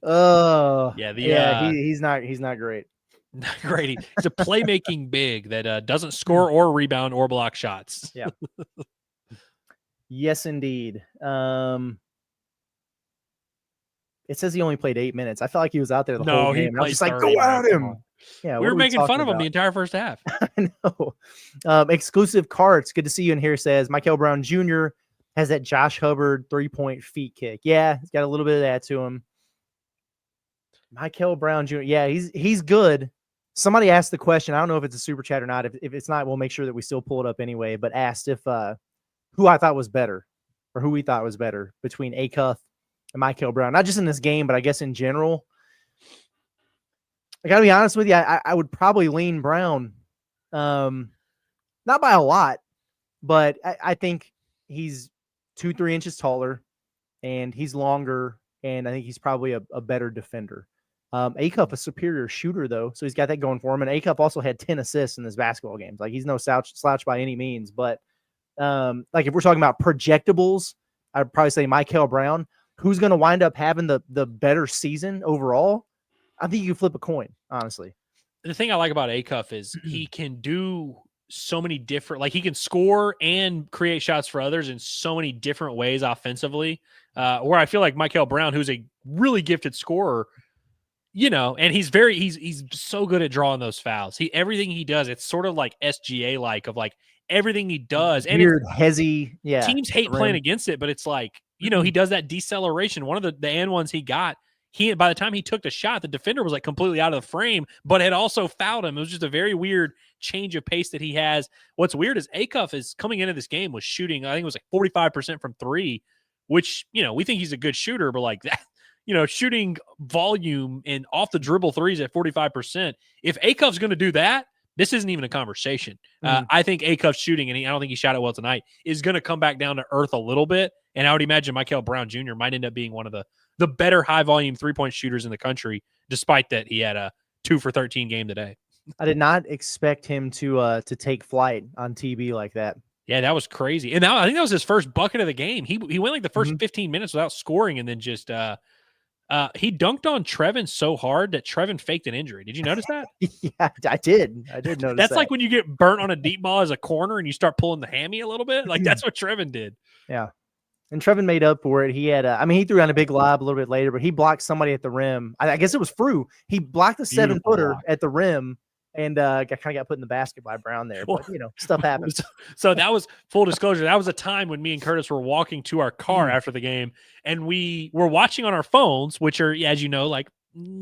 not great. Not great. He's a playmaking big that doesn't score or rebound or block shots. Yeah. Yes, indeed. It says he only played 8 minutes. I felt like he was out there the whole game. I was just like, go at him. Yeah, we were making fun of him the entire first half. I know. Exclusive Carts. Good to see you in here. Says Michael Brown Jr. has that Josh Hubbard 3-point feet kick. Yeah, he's got a little bit of that to him. Michael Brown Jr. Yeah, he's good. Somebody asked the question. I don't know if it's a super chat or not. If it's not, we'll make sure that we still pull it up anyway. But asked if who I thought was better, or who we thought was better between Acuff and Michael Brown. Not just in this game, but I guess in general. I got to be honest with you. I would probably lean Brown, not by a lot, but I think he's 2-3 inches taller, and he's longer, and I think he's probably a better defender. Acuff, a superior shooter, though, so he's got that going for him. And Acuff also had 10 assists in his basketball games. He's no slouch by any means. But if we're talking about projectables, I'd probably say Michael Brown. Who's going to wind up having the better season overall? I think you flip a coin, honestly. The thing I like about Acuff is he can do so many different, he can score and create shots for others in so many different ways offensively. Where I feel like Michael Brown, who's a really gifted scorer, and he's so good at drawing those fouls. Everything he does, it's sort of like SGA of everything he does. And weird, hezzy. Yeah. Teams hate playing against it, but it's he does that deceleration. One of the and ones he got, by the time he took the shot, the defender was completely out of the frame, but had also fouled him. It was just a very weird change of pace that he has. What's weird is Acuff is coming into this game was shooting, I think it was 45% from 3, which, we think he's a good shooter, but that, shooting volume and off the dribble threes at 45%. If Acuff's going to do that, this isn't even a conversation. I think Acuff's shooting, and I don't think he shot it well tonight, is going to come back down to earth a little bit. And I would imagine Michael Brown Jr. might end up being one of the better high-volume 3-point shooters in the country, despite that he had a 2 for 13 game today. I did not expect him to take flight on TB like that. Yeah, that was crazy. And I think that was his first bucket of the game. He went like the first Mhm. 15 minutes without scoring, and then just he dunked on Trevon so hard that Trevon faked an injury. Did you notice that? Yeah, I did notice That's that. like when you get burnt on a deep ball as a corner and you start pulling the hammy a little bit. Like that's what Trevon did. Yeah. And Trevon made up for it. He had, he threw on a big lob a little bit later, but he blocked somebody at the rim. I guess it was Frew. He blocked the 7-footer block. at the rim and kind of got put in the basket by Brown there. But, stuff happens. So that was full disclosure. That was a time when me and Curtis were walking to our car after the game, and we were watching on our phones, which are, as you know, like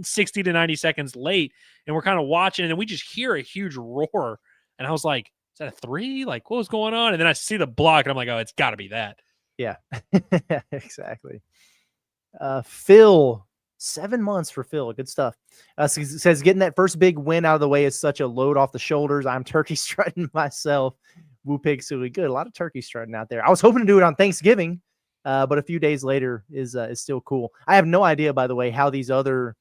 60 to 90 seconds late. And we're kind of watching, and then we just hear a huge roar. And I was like, is that a 3? Like, what was going on? And then I see the block, and I'm like, oh, it's got to be that. Yeah, exactly. Phil, 7 months for Phil. Good stuff. Says getting that first big win out of the way is such a load off the shoulders. I'm turkey strutting myself. Woo pig suey. Good. A lot of turkey strutting out there. I was hoping to do it on Thanksgiving, but a few days later is still cool. I have no idea, by the way, how these other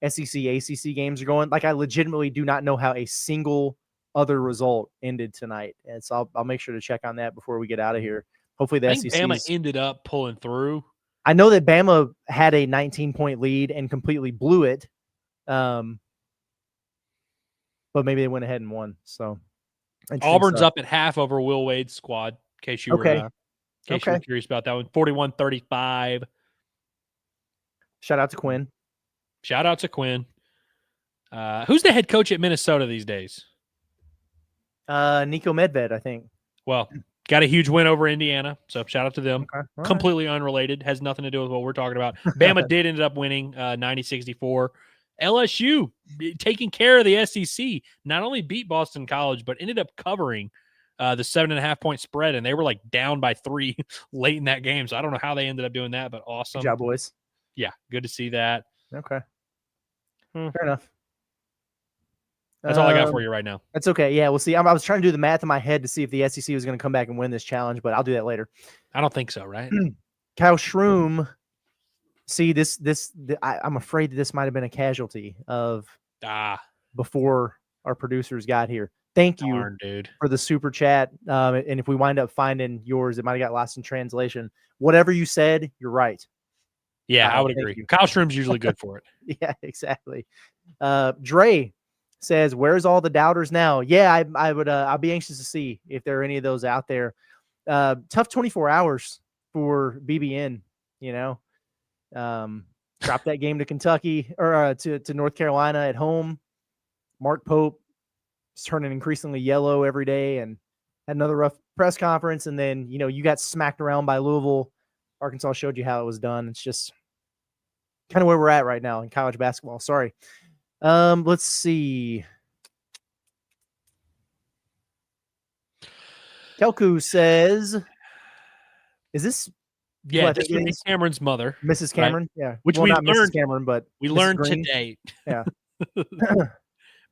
SEC, ACC games are going. Like, I legitimately do not know how a single other result ended tonight. And so I'll make sure to check on that before we get out of here. Hopefully the SEC. Bama ended up pulling through. I know that Bama had a 19-point lead and completely blew it. But maybe they went ahead and won. So Auburn's up at half over Will Wade's squad, in case you were curious about that one. 41-35. Shout out to Quinn. Who's the head coach at Minnesota these days? Nico Medved, I think. Well, got a huge win over Indiana, so shout out to them. Okay. Completely unrelated, has nothing to do with what we're talking about. Bama did end up winning 90-64. LSU taking care of the SEC, not only beat Boston College, but ended up covering the 7.5-point spread, and they were like down by 3 late in that game. So I don't know how they ended up doing that, but awesome. Good job, boys. Yeah, good to see that. Okay. Fair enough. That's all I got for you right now. That's okay. Yeah, we'll see. I was trying to do the math in my head to see if the SEC was going to come back and win this challenge, but I'll do that later. I don't think so, right? Kyle Shroom. See, I'm afraid that this might have been a casualty of before our producers got here. Thank you for the super chat. And if we wind up finding yours, it might have got lost in translation. Whatever you said, you're right. Yeah, I would agree. Kyle Shroom's usually good for it. Yeah, exactly. Dre says, "Where's all the doubters now?" Yeah, I'll be anxious to see if there are any of those out there. Tough 24 hours for BBN. Drop that game to Kentucky or to North Carolina at home. Mark Pope is turning increasingly yellow every day, and had another rough press conference. And then you got smacked around by Louisville. Arkansas showed you how it was done. It's just kind of where we're at right now in college basketball. Sorry. Let's see. Kelku says, "Is this?" Yeah, this would be Cameron's mother, Mrs. Cameron. Right? Yeah, which we not learned. Mrs. Cameron, but we Mrs. learned Green. today. Yeah.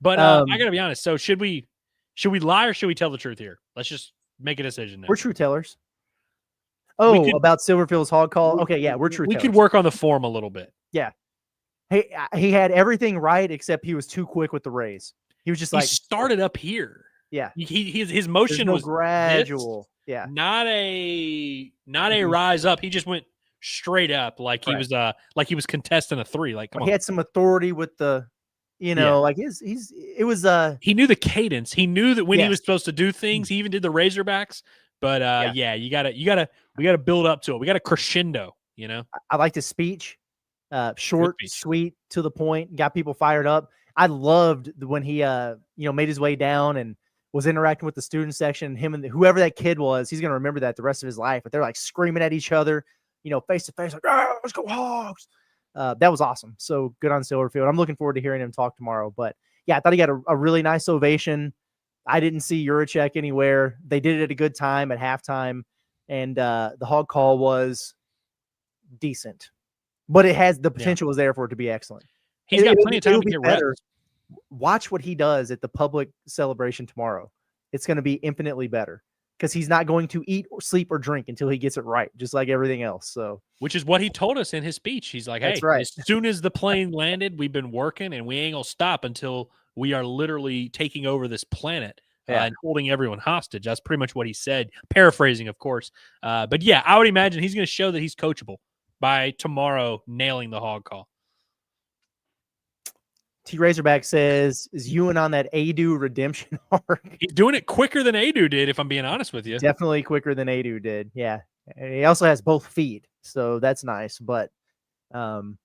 But I gotta be honest. So should we lie or should we tell the truth here? Let's just make a decision now. We're true tellers. Oh, about Silverfield's hog call. Okay, yeah, we're true. We could work on the form a little bit. Yeah. Hey, he had everything right except he was too quick with the raise. He was just he started up here. Yeah. His motion was gradual. Yeah. Not a rise up. He just went straight up like he was contesting a 3. Like he had some authority with the like it was he knew the cadence. He knew that when he was supposed to do things. He even did the Razorbacks. But we gotta build up to it. We got a crescendo, I liked his speech. Short, sweet, to the point, got people fired up. I loved when he made his way down and was interacting with the student section. Him and whoever that kid was, he's gonna remember that the rest of his life. But they're like screaming at each other, face to face, like, let's go Hogs. That was awesome. So good on Silverfield. I'm looking forward to hearing him talk tomorrow. But yeah, I thought he got a really nice ovation. I didn't see Juracek anywhere. They did it at a good time at halftime, and the hog call was decent, but it has the potential was there for it to be excellent. He's got plenty of time to get better. Watch what he does at the public celebration tomorrow. It's going to be infinitely better because he's not going to eat or sleep or drink until he gets it right, just like everything else. So, which is what he told us in his speech. He's like, "Hey, as soon as the plane landed, we've been working, and we ain't gonna stop until we are literally taking over this planet." and holding everyone hostage. That's pretty much what he said, paraphrasing, of course. But yeah, I would imagine he's going to show that he's coachable by tomorrow, nailing the hog call. T Razorback says, is Ewan on that Adu redemption arc? He's doing it quicker than Adu did, if I'm being honest with you. Definitely quicker than Adu did. Yeah. And he also has both feet, so that's nice. But I'm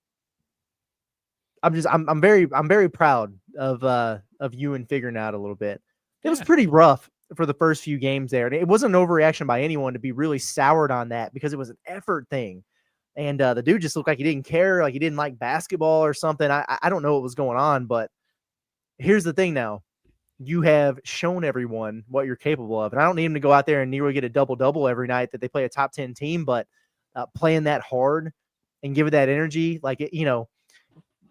very proud of Ewan figuring out a little bit. It was pretty rough for the first few games there. And it wasn't an overreaction by anyone to be really soured on that because it was an effort thing. And the dude just looked like he didn't care, like he didn't like basketball or something. I don't know what was going on, but here's the thing now. You have shown everyone what you're capable of. And I don't need him to go out there and nearly get a double-double every night that they play a top 10 team, but playing that hard and giving that energy, like,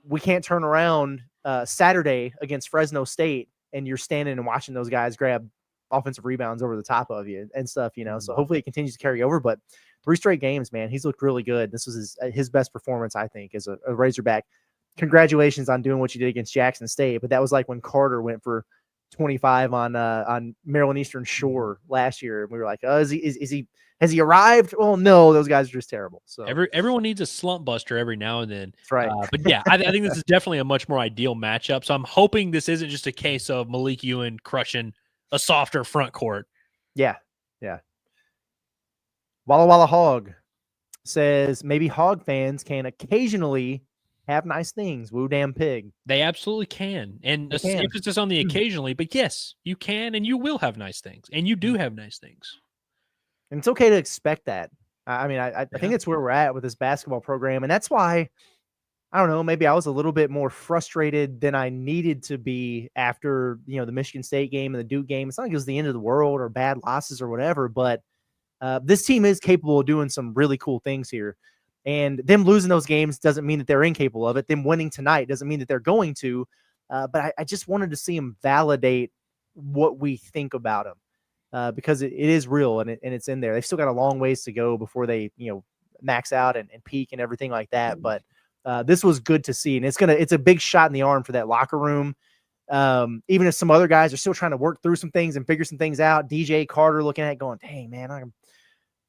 we can't turn around Saturday against Fresno State and you're standing and watching those guys grab offensive rebounds over the top of you and stuff, So hopefully it continues to carry over, but 3 straight games, man, he's looked really good. This was his best performance, I think, as a Razorback. Congratulations on doing what you did against Jackson State, but that was like when Carter went for 25 on Maryland Eastern Shore last year, and we were like, oh, has he arrived? Well, no, those guys are just terrible. So everyone needs a slump buster every now and then. That's right. But yeah, I think this is definitely a much more ideal matchup. So I'm hoping this isn't just a case of Malik Ewan crushing a softer front court. Yeah. Walla Walla Hog says maybe Hog fans can occasionally have nice things. Woo damn pig. They absolutely can. And emphasis on the occasionally, but yes, you can and you will have nice things. And you do have nice things. And it's okay to expect that. I mean, I think that's where we're at with this basketball program. And that's why, I don't know, maybe I was a little bit more frustrated than I needed to be after, the Michigan State game and the Duke game. It's not like it was the end of the world or bad losses or whatever, but this team is capable of doing some really cool things here. And them losing those games doesn't mean that they're incapable of it. Them winning tonight doesn't mean that they're going to. But I just wanted to see them validate what we think about them because it is real and it's in there. They've still got a long ways to go before they, max out and peak and everything like that. But this was good to see. And it's a big shot in the arm for that locker room. Even if some other guys are still trying to work through some things and figure some things out. DJ Carter looking at it going, dang, man, I'm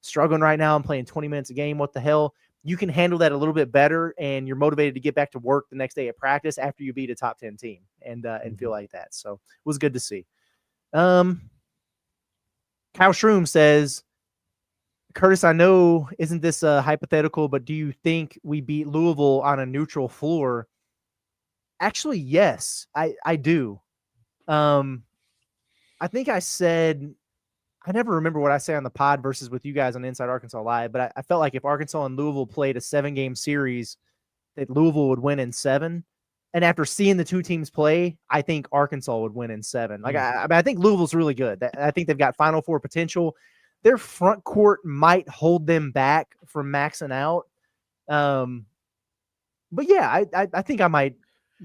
struggling right now. I'm playing 20 minutes a game. What the hell? You can handle that a little bit better, and you're motivated to get back to work the next day at practice after you beat a top 10 team and feel like that. So it was good to see. Kyle Shroom says, Curtis, I know isn't this hypothetical, but do you think we beat Louisville on a neutral floor? Actually, yes, I do. I think I said, I never remember what I say on the pod versus with you guys on Inside Arkansas Live, but I felt like if Arkansas and Louisville played a 7-game series, that Louisville would win in 7. And after seeing the two teams play, I think Arkansas would win in 7. Like I think Louisville's really good. I think they've got Final Four potential. Their front court might hold them back from maxing out. But yeah, I think I might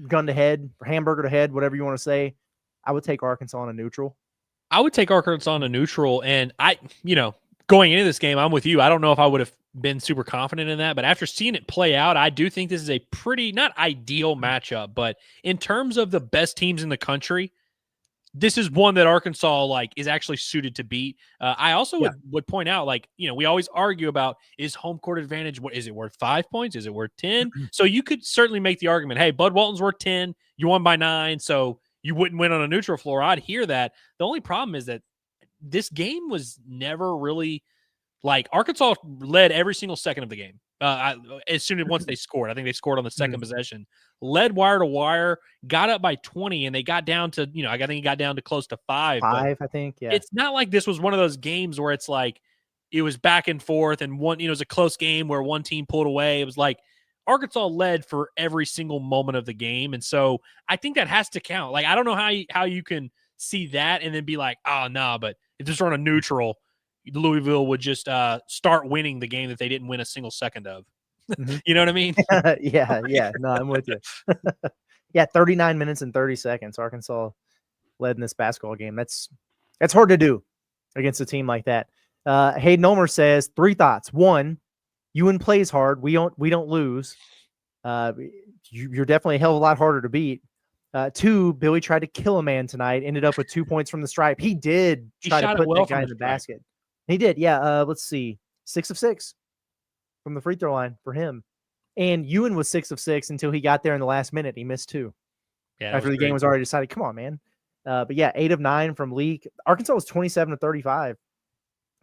gun to head, hamburger to head, whatever you want to say. I would take Arkansas on a neutral. I would take Arkansas on a neutral, and going into this game, I'm with you. I don't know if I would have been super confident in that, but after seeing it play out, I do think this is a pretty, not ideal matchup, but in terms of the best teams in the country, this is one that Arkansas is actually suited to beat. I also would point out, we always argue about, is home court advantage, is it worth 5 points? Is it worth 10? So you could certainly make the argument, hey, Bud Walton's worth 10, you won by 9, so you wouldn't win on a neutral floor. I'd hear that. The only problem is that this game was never really Arkansas led every single second of the game. As soon as once they scored, I think they scored on the second possession, led wire to wire, got up by 20, and they got down to, I think it got down to close to 5. I think, yeah. It's not like this was one of those games where it's it was back and forth and one, it was a close game where one team pulled away. It was Arkansas led for every single moment of the game. And so I think that has to count. I don't know how you can see that and then be like, oh, no, but if this were on a neutral, Louisville would just start winning the game that they didn't win a single second of. You know what I mean? Yeah. No, I'm with you. 39 minutes and 30 seconds. Arkansas led in this basketball game. That's hard to do against a team like that. Hayden Ulmer says 3 thoughts. 1, Ewan plays hard. We don't lose. You're definitely a hell of a lot harder to beat. 2, Billy tried to kill a man tonight, ended up with 2 points from the stripe. He did try to put that guy in the basket. He did, yeah. Let's see, 6 of 6 from the free throw line for him. And Ewan was 6 of 6 until he got there in the last minute. He missed 2 after the game was already decided. Come on, man. But yeah, 8 of 9 from Leak. Arkansas was 27 of 35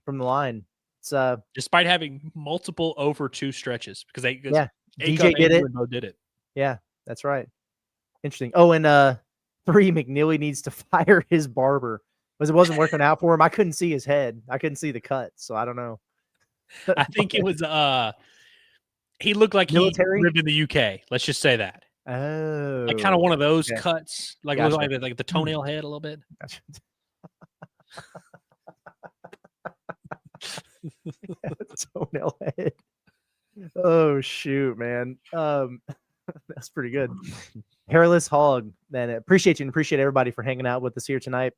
from the line. It's despite having multiple over 2 stretches because DJ did it. Yeah, that's right. Interesting. Oh, and 3, McNeely needs to fire his barber because it wasn't working out for him. I couldn't see his head. I couldn't see the cut, so I don't know. I think it was he looked like military? He lived in the UK. Let's just say that. Oh, like kind of one of those cuts, like gotcha. like the toenail head a little bit. Gotcha. Toenail head. Oh shoot, man. That's pretty good. Hairless Hog, man. I appreciate you and appreciate everybody for hanging out with us here tonight.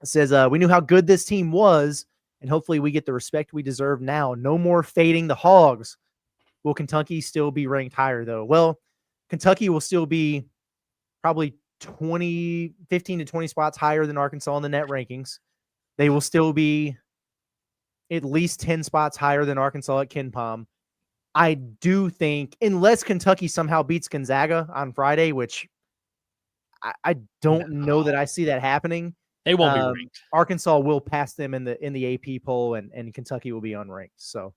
It says we knew how good this team was, and hopefully we get the respect we deserve now. No more fading the Hogs. Will Kentucky still be ranked higher though? Well, Kentucky will still be probably 15 to 20 spots higher than Arkansas in the net rankings. They will still be at least 10 spots higher than Arkansas at KenPom. I do think, unless Kentucky somehow beats Gonzaga on Friday, which I don't know that I see that happening. They won't be ranked. Arkansas will pass them in the AP poll, and Kentucky will be unranked. So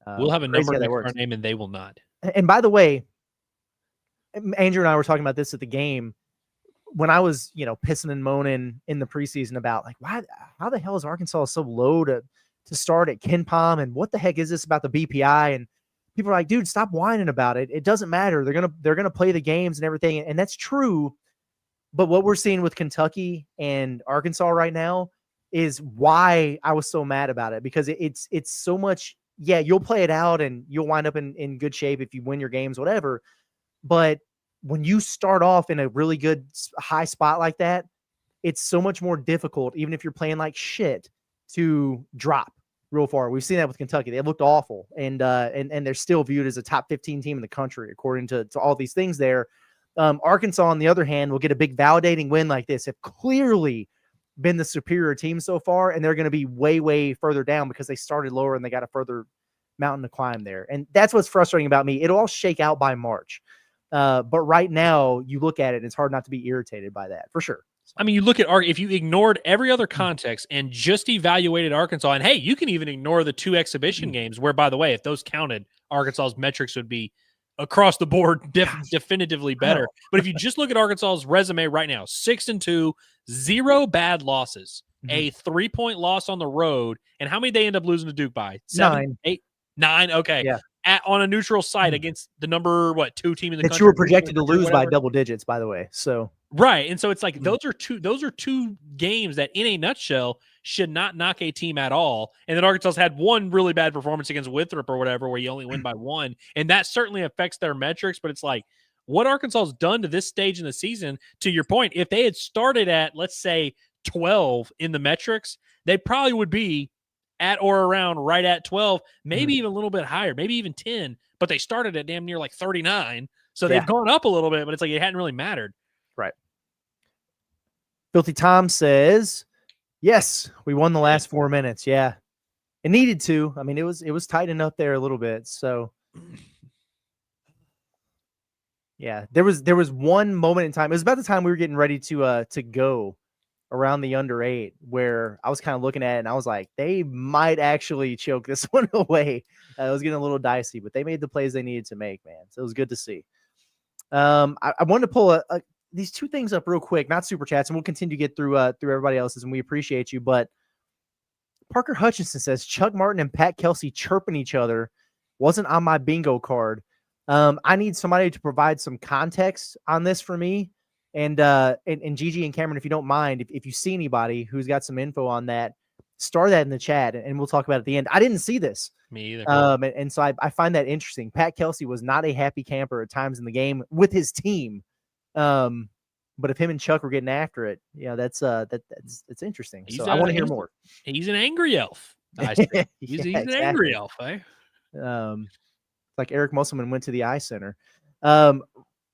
we'll have a number next to our name, and they will not. And by the way, Andrew and I were talking about this at the game when I was, pissing and moaning in the preseason about like, how the hell is Arkansas so low to start at KenPom, and what the heck is this about the BPI? And people are like, dude, stop whining about it. It doesn't matter. They're gonna play the games and everything, and that's true. But what we're seeing with Kentucky and Arkansas right now is why I was so mad about it, because it's so much. Yeah, you'll play it out and you'll wind up in good shape if you win your games, whatever. But when you start off in a really good high spot like that, it's so much more difficult, even if you're playing like shit, to drop real far. We've seen that with Kentucky. They looked awful, and they're still viewed as a top 15 team in the country, according to all these things there. Arkansas, on the other hand, will get a big validating win like this. Have clearly been the superior team so far, and they're going to be way, way further down because they started lower and they got a further mountain to climb there. And that's what's frustrating about me. It'll all shake out by March. But right now, you look at it, and it's hard not to be irritated by that, for sure. I mean, you look at if you ignored every other context and just evaluated Arkansas, and hey, you can even ignore the 2 exhibition games where, by the way, if those counted, Arkansas's metrics would be across the board definitively better. But if you just look at Arkansas's resume right now, 6-2, 0 bad losses, a 3-point loss on the road, and how many they end up losing to Duke by? 7, 8, 9. Okay. Yeah. On a neutral site against the number 2 team in the country. That you were projected to lose by double digits, by the way. So right, and so it's like those are two games that, in a nutshell, should not knock a team at all. And then Arkansas had one really bad performance against Winthrop or whatever, where you only win by 1, and that certainly affects their metrics. But it's like what Arkansas's done to this stage in the season. To your point, if they had started at, let's say, 12 in the metrics, they probably would be at or around right at 12, maybe even a little bit higher, maybe even 10, but they started at damn near like 39. So they've gone up a little bit, but it's like it hadn't really mattered. Right. Filthy Tom says, yes, we won the last 4 minutes. Yeah. It needed to. I mean, it was tightening up there a little bit. So yeah, there was one moment in time. It was about the time we were getting ready to go around the under 8, where I was kind of looking at it and I was like, they might actually choke this one away. It was getting a little dicey, but they made the plays they needed to make, man. So it was good to see. I wanted to pull these 2 things up real quick, not super chats, and we'll continue to get through everybody else's, and we appreciate you. But Parker Hutchinson says Chuck Martin and Pat Kelsey chirping each other wasn't on my bingo card. I need somebody to provide some context on this for me. And Gigi and Cameron, if you don't mind, if you see anybody who's got some info on that, star that in the chat, and we'll talk about it at the end. I didn't see this. Me either. And so I find that interesting. Pat Kelsey was not a happy camper at times in the game with his team. But if him and Chuck were getting after it, that's interesting. So I want to hear more. He's an angry elf. He's an angry elf, eh? Like Eric Musselman went to the eye center.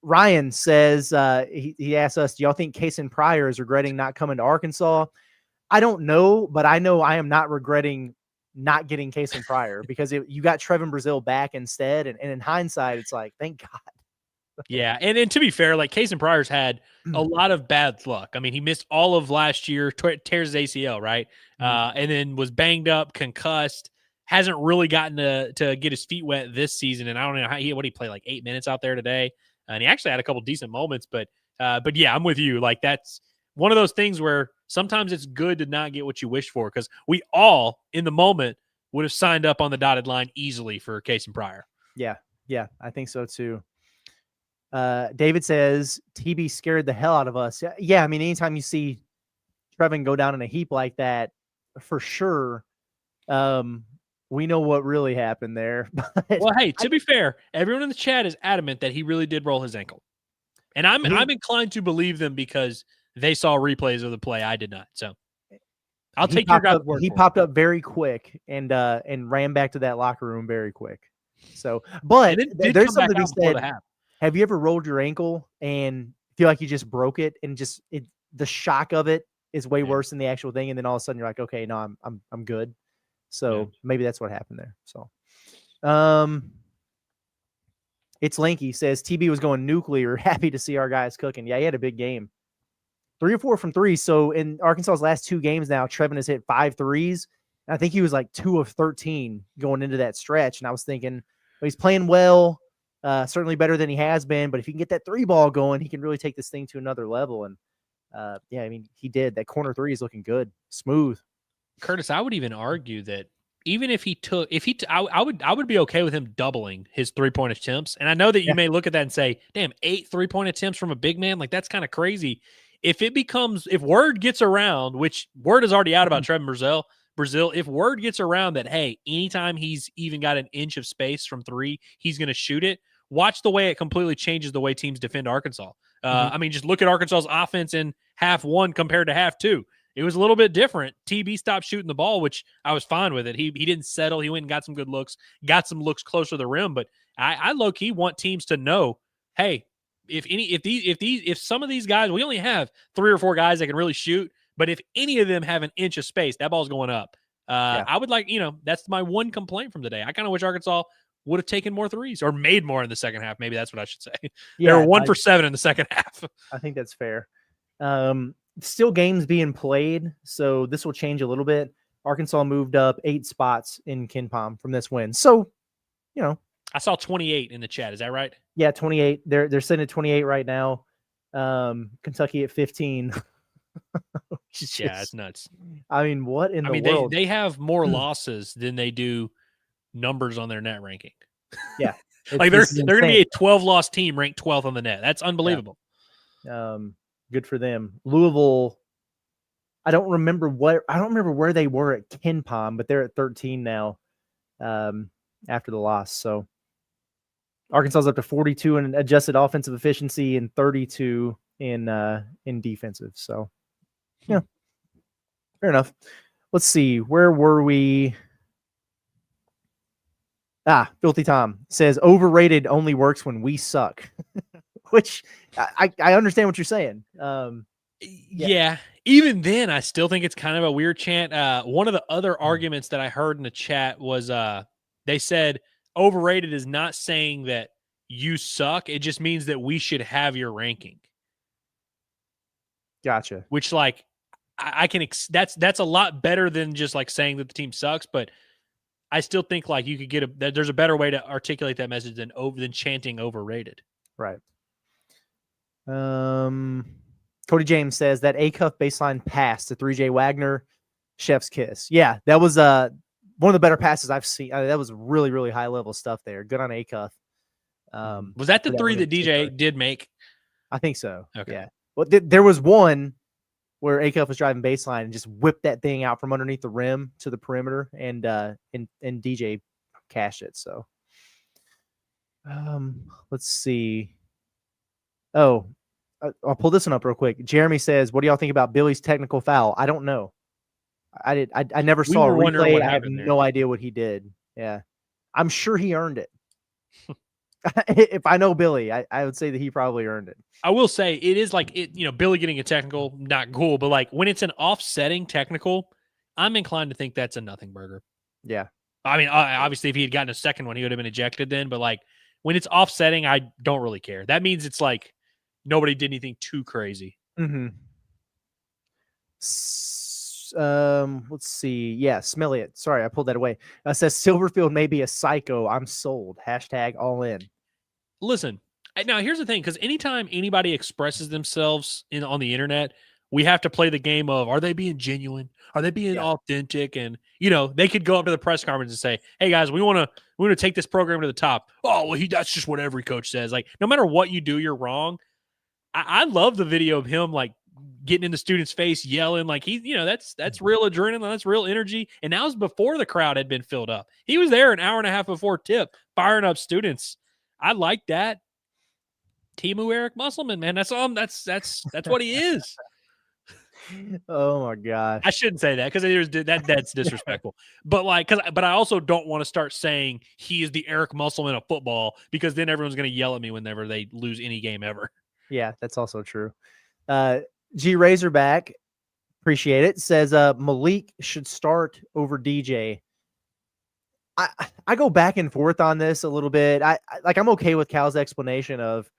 Ryan says he asked us, do y'all think Kasean Pryor is regretting not coming to Arkansas? I don't know, but I know I am not regretting not getting Kasean Pryor because you got Trevon Brazile back instead. And in hindsight, it's like, thank God. Yeah. And to be fair, like Kasean Pryor's had a lot of bad luck. I mean, he missed all of last year, tears his ACL, right? And then was banged up, concussed, hasn't really gotten to get his feet wet this season. And I don't know what he played, like 8 minutes out there today. And he actually had a couple decent moments, but yeah, I'm with you. Like that's one of those things where sometimes it's good to not get what you wish for, because we all in the moment would have signed up on the dotted line easily for Kasean Pryor. Yeah, I think so too. David says TB scared the hell out of us. Yeah, I mean, anytime you see Trevon go down in a heap like that, for sure, we know what really happened there. But well, hey, to be fair, everyone in the chat is adamant that he really did roll his ankle, and I'm inclined to believe them because they saw replays of the play. I did not, so I'll take your guys' word. He popped up very quick and ran back to that locker room very quick. So, but there's something to be said. Have you ever rolled your ankle and feel like you just broke it, and just the shock of it is way worse than the actual thing, and then all of a sudden you're like, okay, no, I'm good. So maybe that's what happened there. So, it's Lanky says TB was going nuclear. Happy to see our guys cooking. Yeah, he had a big game. 3 or 4 from 3. So in Arkansas's last 2 games now, Trevon has hit 5 threes. I think he was like 2 of 13 going into that stretch. And I was thinking, well, he's playing well, certainly better than he has been. But if he can get that 3 ball going, he can really take this thing to another level. And yeah, I mean, he did. That corner 3 is looking good, smooth. Curtis, I would even argue that even if I would be okay with him doubling his 3-point attempts. And I know that you may look at that and say, damn, 8 3-point attempts from a big man, like that's kind of crazy. If word gets around, which word is already out about Trevon Brazile, if word gets around that, hey, anytime he's even got an inch of space from 3, he's going to shoot it. Watch the way it completely changes the way teams defend Arkansas. I mean, just look at Arkansas's offense in half 1 compared to half 2. It was a little bit different. TB stopped shooting the ball, which I was fine with it. He didn't settle. He went and got some good looks, got some looks closer to the rim. But I low-key want teams to know, hey, if some of these guys, we only have 3 or 4 guys that can really shoot, but if any of them have an inch of space, that ball's going up. I would like, that's my one complaint from today. I kind of wish Arkansas would have taken more threes or made more in the second half. Maybe that's what I should say. Yeah, they were 1 for 7 in the second half. I think that's fair. Still games being played, so this will change a little bit. Arkansas moved up 8 spots in KenPom from this win. So, I saw 28 in the chat. Is that right? Yeah, 28. They're sitting at 28 right now. Kentucky at 15. Yeah, it's nuts. I mean, what in the world? They have more losses than they do numbers on their net ranking. Yeah. Like they're going to be a 12-loss team ranked 12th on the net. That's unbelievable. Yeah. Good for them. Louisville, I don't remember where they were at KenPom, but they're at 13 now after the loss. So Arkansas's up to 42 in adjusted offensive efficiency and 32 in defensive. So yeah, fair enough. Let's see. Where were we? Filthy Tom says overrated only works when we suck, which I understand what you're saying. Yeah. Even then, I still think it's kind of a weird chant. One of the other arguments that I heard in the chat was they said overrated is not saying that you suck. It just means that we should have your ranking. Gotcha. Which, like, I can that's a lot better than just like saying that the team sucks, but I still think like you could get there's a better way to articulate that message than chanting overrated. Right. Cody James says that A-cuff baseline pass to 3J Wagner, chef's kiss. Yeah, that was one of the better passes I've seen. That was really, really high level stuff there. Good on A-cuff. Was that the 3 that DJ did make? I think so. Okay. Yeah. Well, there was one where A-cuff was driving baseline and just whipped that thing out from underneath the rim to the perimeter, and DJ cashed it. So, let's see. Oh, I'll pull this one up real quick. Jeremy says, "What do y'all think about Billy's technical foul?" I don't know. I never saw a replay. I have no idea what he did. Yeah, I'm sure he earned it. If I know Billy, I would say that he probably earned it. I will say it is like it, Billy getting a technical, not cool, but like when it's an offsetting technical, I'm inclined to think that's a nothing burger. Yeah. I mean, obviously, if he had gotten a second one, he would have been ejected then. But like when it's offsetting, I don't really care. That means it's like nobody did anything too crazy. Mm-hmm. Let's see. Yeah, Smelliot. Sorry, I pulled that away. Says Silverfield may be a psycho. I'm sold. Hashtag all in. Listen, now here's the thing, because anytime anybody expresses themselves on the internet, we have to play the game of, are they being genuine? Are they being authentic? And they could go up to the press conference and say, "Hey guys, we want to take this program to the top." Oh, well, that's just what every coach says. Like, no matter what you do, you're wrong. I love the video of him like getting in the student's face, yelling, like that's real adrenaline, that's real energy. And that was before the crowd had been filled up. He was there an hour and a half before tip, firing up students. I like that. Timu Eric Musselman, man. That's what he is. Oh my gosh. I shouldn't say that because that's disrespectful. But but I also don't want to start saying he is the Eric Musselman of football, because then everyone's going to yell at me whenever they lose any game ever. Yeah, that's also true. G Razorback, appreciate it, says Malik should start over DJ. I go back and forth on this a little bit. I'm okay with Cal's explanation of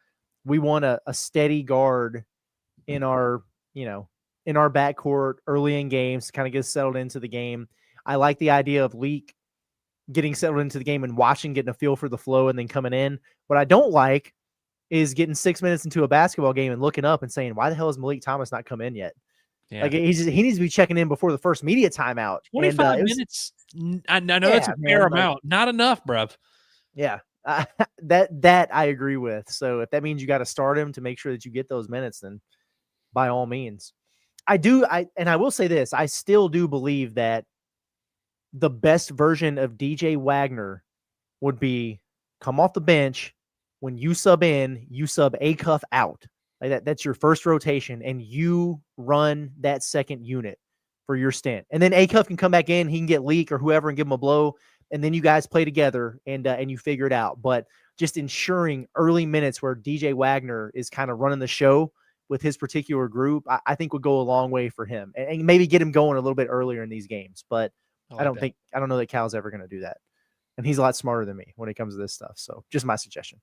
we want a steady guard in our backcourt early in games to kind of get settled into the game. I like the idea of Leak getting settled into the game and getting a feel for the flow and then coming in. What I don't like is getting 6 minutes into a basketball game and looking up and saying, why the hell has Malik Thomas not come in yet? Yeah. Like he needs to be checking in before the first media timeout. 25 minutes. I know that's a fair amount. Not enough, bruv. Yeah. That I agree with. So if that means you got to start him to make sure that you get those minutes, then by all means. I will say this, I still do believe that the best version of DJ Wagner would be come off the bench. When you sub in, you sub A-Cuff out. Like that's your first rotation, and you run that second unit for your stint. And then A-Cuff can come back in, he can get Leak or whoever and give him a blow, and then you guys play together and you figure it out. But just ensuring early minutes where DJ Wagner is kind of running the show with his particular group, I think would go a long way for him, and maybe get him going a little bit earlier in these games. But I don't know that Cal's ever going to do that. And he's a lot smarter than me when it comes to this stuff. So just my suggestion.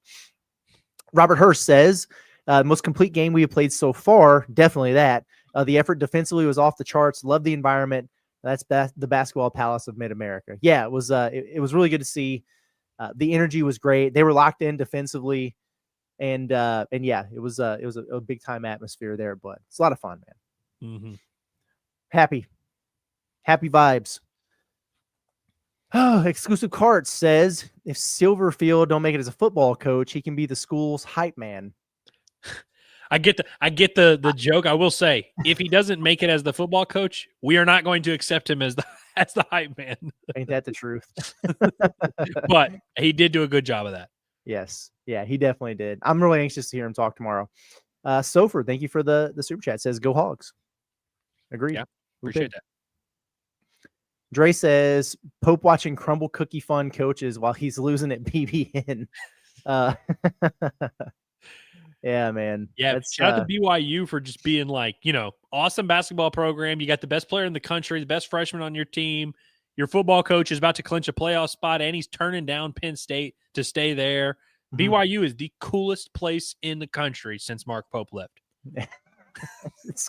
Robert Hurst says, most complete game we have played so far. Definitely that. The effort defensively was off the charts. Love the environment. That's the basketball palace of Mid-America. Yeah, it was really good to see. The energy was great. They were locked in defensively. And yeah, it was a big time atmosphere there, but it's a lot of fun, man. Mm-hmm. Happy vibes. Oh, Exclusive Carts says if Silverfield don't make it as a football coach, he can be the school's hype man. I get the joke. I will say, if he doesn't make it as the football coach, we are not going to accept him as the hype man. Ain't that the truth? But he did do a good job of that. Yes. Yeah, he definitely did. I'm really anxious to hear him talk tomorrow. Sofer, thank you for the super chat. Says go Hogs. Agreed. Yeah, appreciate that. Dre says Pope watching crumble cookie fun coaches while he's losing at BBN. Yeah, man. Yeah, shout out to BYU for just being like, awesome basketball program. You got the best player in the country, the best freshman on your team. Your football coach is about to clinch a playoff spot, and he's turning down Penn State to stay there. Mm-hmm. BYU is the coolest place in the country since Mark Pope left. It's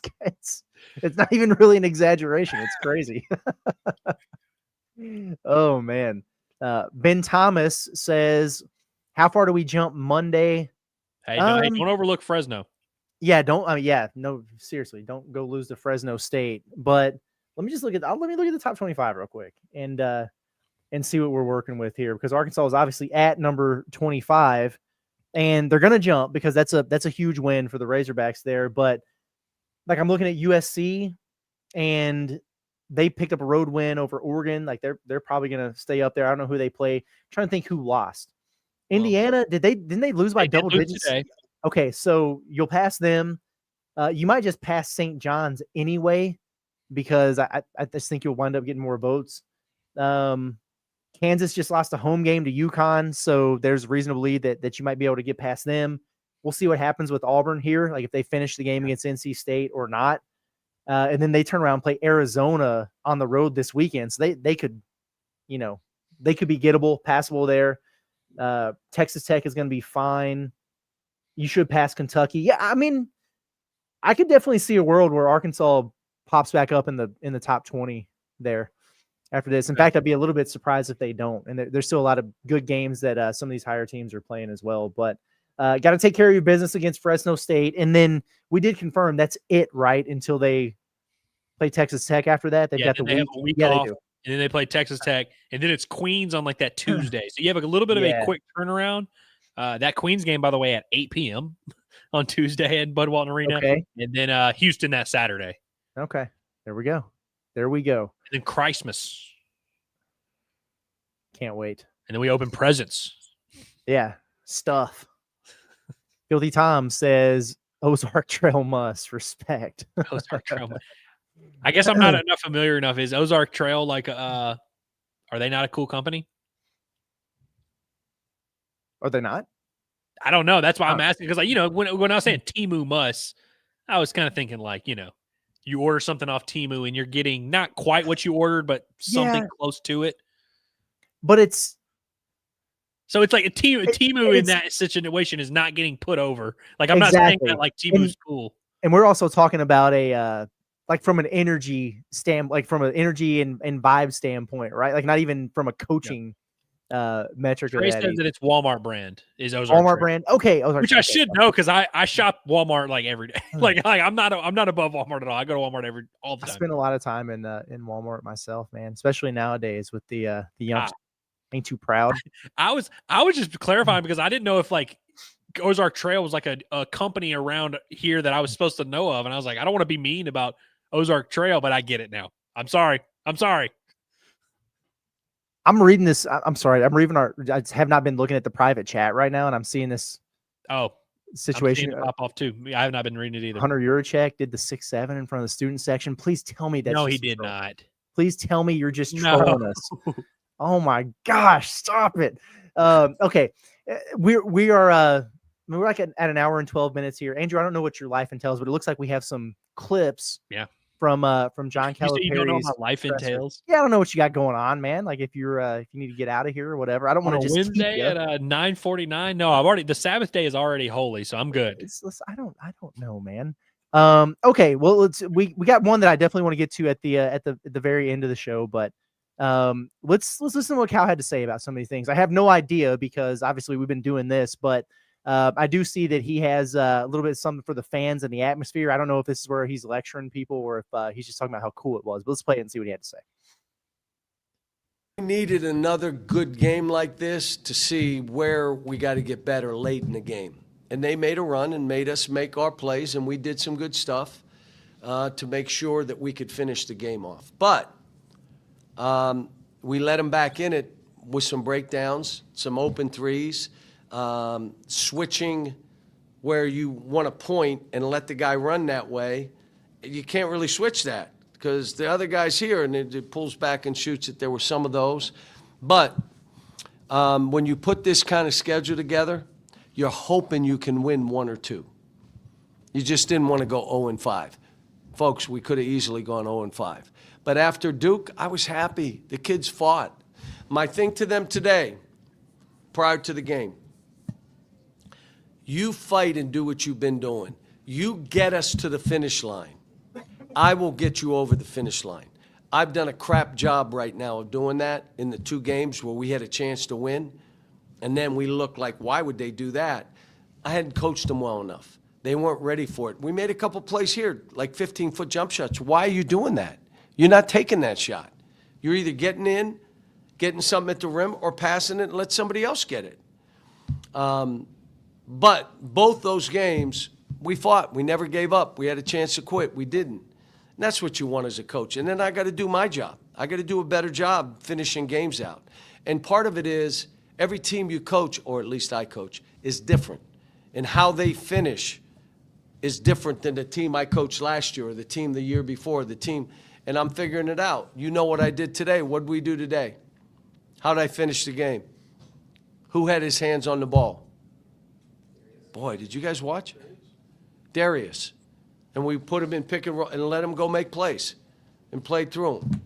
not even really an exaggeration. It's crazy. Oh, man. Ben Thomas says, how far do we jump Monday? Hey, don't overlook Fresno. Yeah, no, seriously, don't go lose to Fresno State. But let me look at the top 25 real quick and see what we're working with here, because Arkansas is obviously at number 25, and they're going to jump because that's a huge win for the Razorbacks there. But like I'm looking at USC, and they picked up a road win over Oregon. Like they're probably going to stay up there. I don't know who they play. I'm trying to think who lost. Indiana, didn't they lose by double digits today? Okay, so you'll pass them. You might just pass St. John's anyway, because I just think you'll wind up getting more votes. Kansas just lost a home game to UConn, so there's reason to believe that you might be able to get past them. We'll see what happens with Auburn here, like if they finish the game against NC State or not. And then they turn around and play Arizona on the road this weekend. So they could, they could be gettable, passable there. Texas Tech is going to be fine. You should pass Kentucky. Yeah, I mean, I could definitely see a world where Arkansas pops back up in the top 20 there after this. In fact, I'd be a little bit surprised if they don't. And there's still a lot of good games that some of these higher teams are playing as well. But got to take care of your business against Fresno State. And then we did confirm that's it, right? Until they play Texas Tech after that. They've got the week off, and then they play Texas Tech, and then it's Queens on like that Tuesday. So you have a little bit of a quick turnaround. That Queens game, by the way, at 8 p.m. on Tuesday at Bud Walton Arena. Okay. And then Houston that Saturday. Okay. There we go. And then Christmas. Can't wait. And then we open presents. Yeah. Stuff. Guilty Tom says Ozark Trail must respect. Ozark Trail. I guess I'm not familiar enough. Is Ozark Trail like are they not a cool company? Are they not? I don't know. That's why I'm asking, because when I was saying Temu must, I was kind of thinking like, you order something off Temu and you're getting not quite what you ordered, but something close to it. But it's like a Temu in that situation is not getting put over. Like I'm not saying that like Temu's cool. And we're also talking about a like from an energy from an energy and vibe standpoint, right? Like not even from a coaching metric. Trey says that it's Walmart brand is Ozark Walmart Trail. brand. Okay, which I should know because I shop Walmart like every day. like I'm not above Walmart at all. I go to Walmart all the time. I spend a lot of time in Walmart myself, man. Especially nowadays with the young. Ain't too proud. I was just clarifying because I didn't know if like Ozark Trail was like a company around here that I was supposed to know of, and I was like, I don't want to be mean about Ozark Trail, but I get it now. I'm sorry. I'm reading this. I'm sorry. I'm reading I have not been looking at the private chat right now, and I'm seeing this. Situation pop off too. I have not been reading it either. Hunter Yurachek did the 6'7" in front of the student section. Please tell me that. No, he did not. Please tell me you're just trolling us. Oh my gosh, stop it. Okay. We're like at an hour and 12 minutes here. Andrew, I don't know what your life entails, but it looks like we have some clips from John Calipari's. You don't know what life entails? Yeah, I don't know what you got going on, man. Like if you need to get out of here or whatever. I don't want to just Wednesday at 9:49. No, the Sabbath day is already holy, so I'm good. I don't know, man. Okay, well we got one that I definitely want to get to at the very end of the show, but let's listen to what Cal had to say about some of these things. I have no idea because obviously we've been doing this, but I do see that he has a little bit of something for the fans and the atmosphere. I don't know if this is where he's lecturing people or if he's just talking about how cool it was, but let's play it and see what he had to say. We needed another good game like this to see where we got to get better late in the game. And they made a run and made us make our plays, and we did some good stuff to make sure that we could finish the game off. But we let them back in it with some breakdowns, some open threes, switching where you want to point and let the guy run that way. You can't really switch that because the other guy's here and it pulls back and shoots it. There were some of those. But when you put this kind of schedule together, you're hoping you can win one or two. You just didn't want to go 0-5. Folks, we could have easily gone 0-5. But after Duke, I was happy. The kids fought. My thing to them today, prior to the game, you fight and do what you've been doing. You get us to the finish line. I will get you over the finish line. I've done a crap job right now of doing that in the two games where we had a chance to win. And then we look like, why would they do that? I hadn't coached them well enough. They weren't ready for it. We made a couple plays here, like 15-foot jump shots. Why are you doing that? You're not taking that shot. You're either getting in, getting something at the rim, or passing it and let somebody else get it. But both those games, we fought. We never gave up. We had a chance to quit. We didn't. And that's what you want as a coach. And then I got to do my job. I got to do a better job finishing games out. And part of it is every team you coach, or at least I coach, is different. And how they finish is different than the team I coached last year or the team the year before, the team. And I'm figuring it out. You know what I did today. What did we do today? How did I finish the game? Who had his hands on the ball? Boy, did you guys watch? Darius. And we put him in pick and roll and let him go make plays and play through him.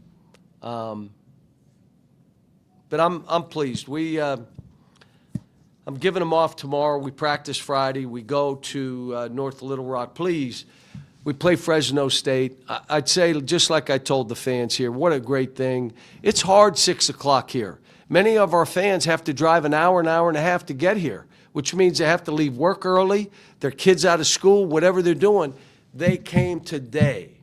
But I'm pleased. I'm giving them off tomorrow. We practice Friday. We go to North Little Rock. Please, we play Fresno State. I'd say, just like I told the fans here, what a great thing. It's hard 6 o'clock here. Many of our fans have to drive an hour and a half to get here, which means they have to leave work early, their kids out of school, whatever they're doing. They came today,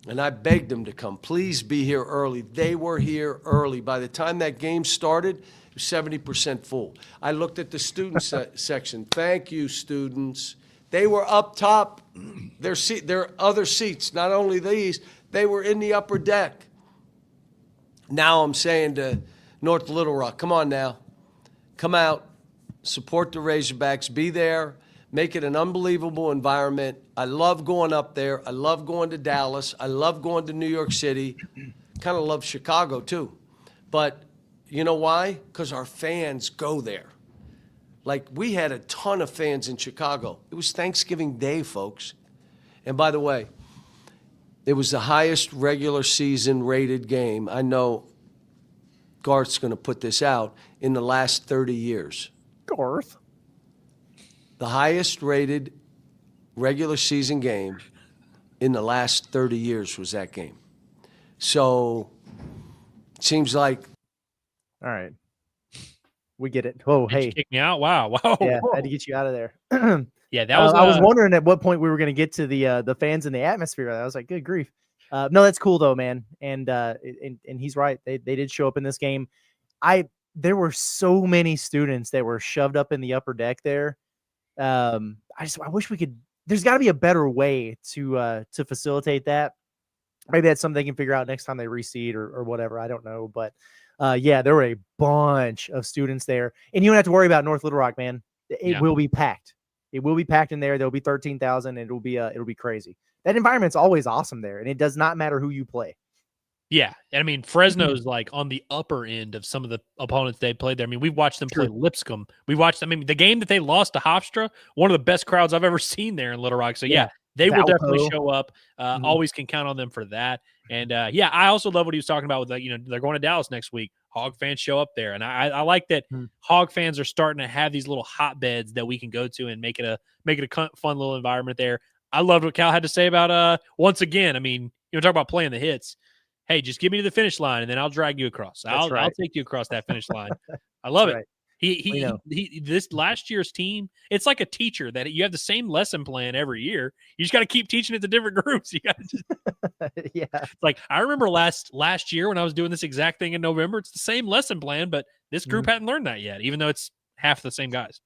and I begged them to come. Please be here early. They were here early. By the time that game started, it was 70% full. I looked at the student section. Thank you, students. They were up top. Their other seats, not only these, they were in the upper deck. Now I'm saying to North Little Rock, come on now. Come out, support the Razorbacks, be there, make it an unbelievable environment. I love going up there. I love going to Dallas. I love going to New York City. Kind of love Chicago too. But you know why? Because our fans go there. Like, we had a ton of fans in Chicago. It was Thanksgiving Day, folks. And by the way, it was the highest regular season rated game. I know Garth's going to put this out in the last 30 years. Garth. The highest rated regular season game in the last 30 years was that game. So it seems like. All right. We get it. Oh, Did you hey. kick me out? Wow. Yeah, I had to get you out of there. Yeah, that was. I was wondering at what point we were going to get to the fans and the atmosphere. I was like, good grief. No, that's cool though, man. And he's right. They did show up in this game. There were so many students that were shoved up in the upper deck there. I wish we could. There's got to be a better way to facilitate that. Maybe that's something they can figure out next time they reseed or whatever. I don't know, but yeah, there were a bunch of students there, and you don't have to worry about North Little Rock, man. It will be packed. It will be packed in there. There'll be 13,000. And it'll be crazy. That environment's always awesome there, and it does not matter who you play. Yeah, I mean, Fresno's like on the upper end of some of the opponents they played there. I mean, we've watched them play Lipscomb. We watched. I mean, the game that they lost to Hofstra, one of the best crowds I've ever seen there in Little Rock. So yeah, they will definitely show up. Always can count on them for that. And yeah, I also love what he was talking about with they're going to Dallas next week. Hog fans show up there, and I like that. Hog fans are starting to have these little hotbeds that we can go to and make it a fun little environment there. I loved what Cal had to say about once again. I mean, talk about playing the hits. Hey, just get me to the finish line, and then I'll drag you across. I'll take you across that finish line. I love it. Right. He this last year's team, it's like a teacher that you have the same lesson plan every year. You just got to keep teaching it to different groups. You got to just yeah. It's like I remember last year when I was doing this exact thing in November. It's the same lesson plan, but this group hadn't learned that yet, even though it's half the same guys.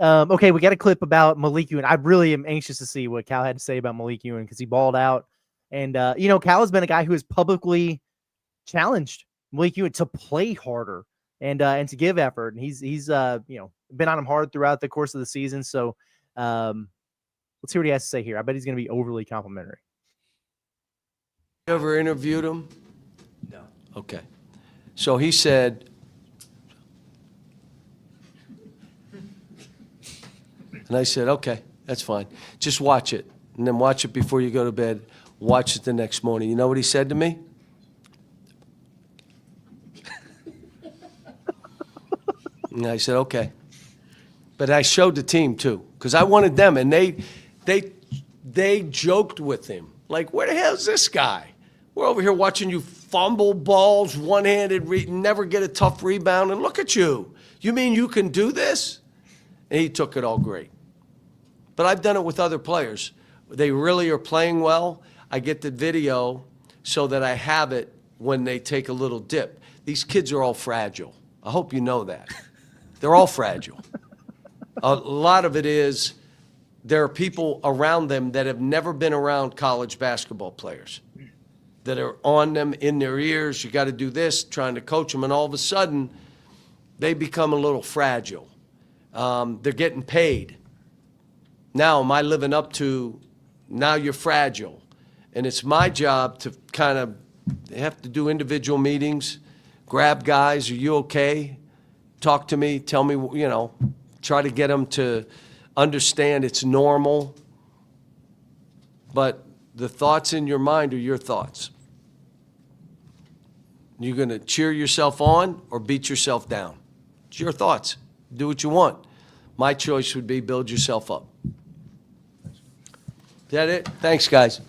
Okay, we got a clip about Malik Ewan. I really am anxious to see what Cal had to say about Malik Ewan because he balled out. And, Cal has been a guy who has publicly challenged Malik Ewan to play harder and to give effort. And he's been on him hard throughout the course of the season. So let's see what he has to say here. I bet he's going to be overly complimentary. You ever interviewed him? No. Okay. So he said, and I said, okay, that's fine. Just watch it. And then watch it before you go to bed. Watch it the next morning. You know what he said to me? And I said, okay. But I showed the team too, because I wanted them, and they joked with him. Like, where the hell is this guy? We're over here watching you fumble balls, one-handed, never get a tough rebound, and look at you. You mean you can do this? And he took it all great. But I've done it with other players. They really are playing well. I get the video so that I have it when they take a little dip. These kids are all fragile. I hope you know that. They're all fragile. A lot of it is there are people around them that have never been around college basketball players that are on them in their ears. You got to do this, trying to coach them, and all of a sudden they become a little fragile. They're getting paid. Now, am I living up to, now you're fragile? And it's my job to kind of have to do individual meetings grab guys. Are you okay? Talk to me. Tell me, try to get them to understand it's normal. But the thoughts in your mind are your thoughts. You're going to cheer yourself on or beat yourself down. It's your thoughts. Do what you want. My choice would be build yourself up. Is that it? Thanks, guys.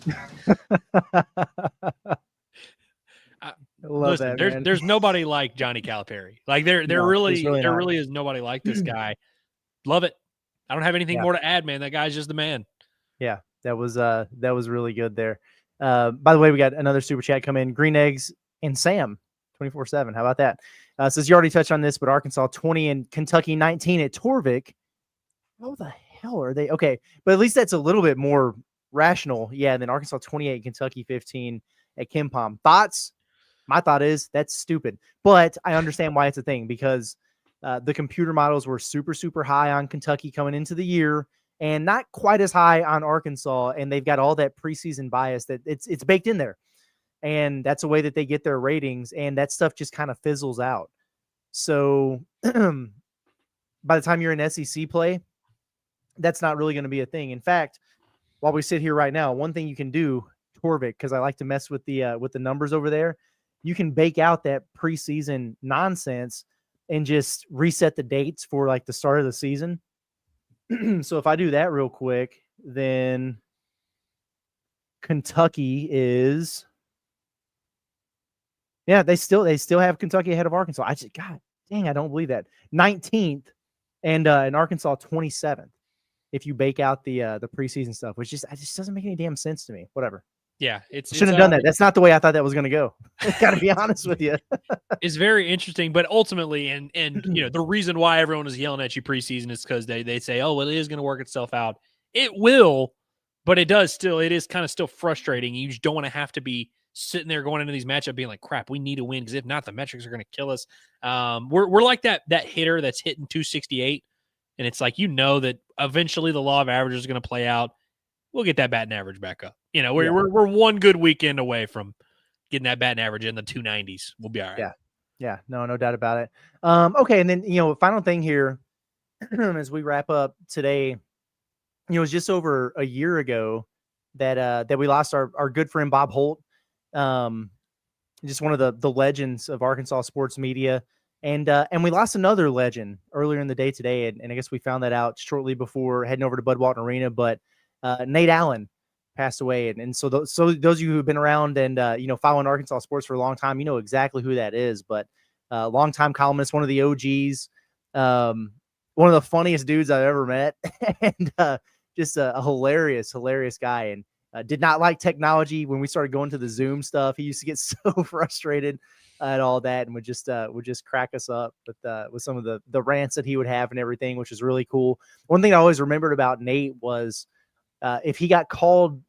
Listen, there's nobody like Johnny Calipari. Like there really is nobody like this guy. Love it. I don't have anything more to add, man. That guy's just the man. Yeah, that was really good there. By the way, we got another super chat come in. Green Eggs and Sam 24/7. How about that? Says you already touched on this, but Arkansas 20 and Kentucky 19 at Torvik. How the hell are they? Okay, but at least that's a little bit more rational. Yeah, and then Arkansas 28, Kentucky 15 at Kimpom. Thoughts? My thought is that's stupid, but I understand why it's a thing because the computer models were super, super high on Kentucky coming into the year and not quite as high on Arkansas. And they've got all that preseason bias that it's baked in there. And that's a way that they get their ratings. And that stuff just kind of fizzles out. So by the time you're in SEC play, that's not really going to be a thing. In fact, while we sit here right now, one thing you can do, Torvik, because I like to mess with the numbers over there, you can bake out that preseason nonsense and just reset the dates for like the start of the season. So if I do that real quick, then Kentucky is, they still have Kentucky ahead of Arkansas. God dang, I don't believe that. 19th and Arkansas 27th. If you bake out the preseason stuff, which just doesn't make any damn sense to me. Whatever. Yeah, shouldn't have done that. That's not the way I thought that was going to go. Got to be honest with you. It's very interesting, but ultimately, and the reason why everyone is yelling at you preseason is because they say, oh, well, it is going to work itself out. It will, but it is kind of still frustrating. You just don't want to have to be sitting there going into these matchups being like, crap, we need to win because if not, the metrics are going to kill us. We're like that hitter that's hitting 268, and it's like that eventually the law of averages is going to play out. We'll get that batting average back up. We're one good weekend away from getting that batting average in the 290s. We'll be all right. Yeah. No doubt about it. Okay. And then, final thing here, as we wrap up today, it was just over a year ago that we lost our good friend, Bob Holt. Just one of the legends of Arkansas sports media. And we lost another legend earlier in the day today. And I guess we found that out shortly before heading over to Bud Walton Arena, but Nate Allen passed away. And so those of you who've been around and, following Arkansas sports for a long time, you know exactly who that is, but longtime columnist, one of the OGs, one of the funniest dudes I've ever met and just a hilarious guy. And did not like technology when we started going to the Zoom stuff. He used to get so frustrated at all that and would just crack us up with some of the rants that he would have and everything, which is really cool. One thing I always remembered about Nate was if he got called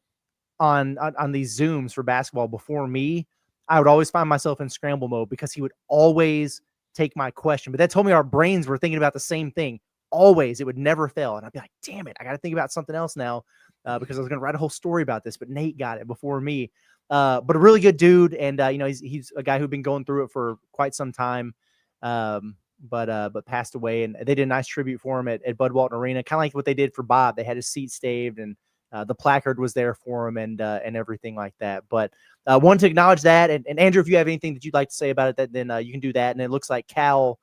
on these Zooms for basketball before me, I would always find myself in scramble mode because he would always take my question. But that told me our brains were thinking about the same thing. Always. It would never fail. And I'd be like, damn it, I got to think about something else now because I was going to write a whole story about this. But Nate got it before me. But a really good dude. And, he's a guy who'd been going through it for quite some time. But passed away, and they did a nice tribute for him at Bud Walton Arena, kind of like what they did for Bob. They had his seat staved, and the placard was there for him, and everything like that. But wanted to acknowledge that, and Andrew, if you have anything that you'd like to say about it, then you can do that. And it looks like Cal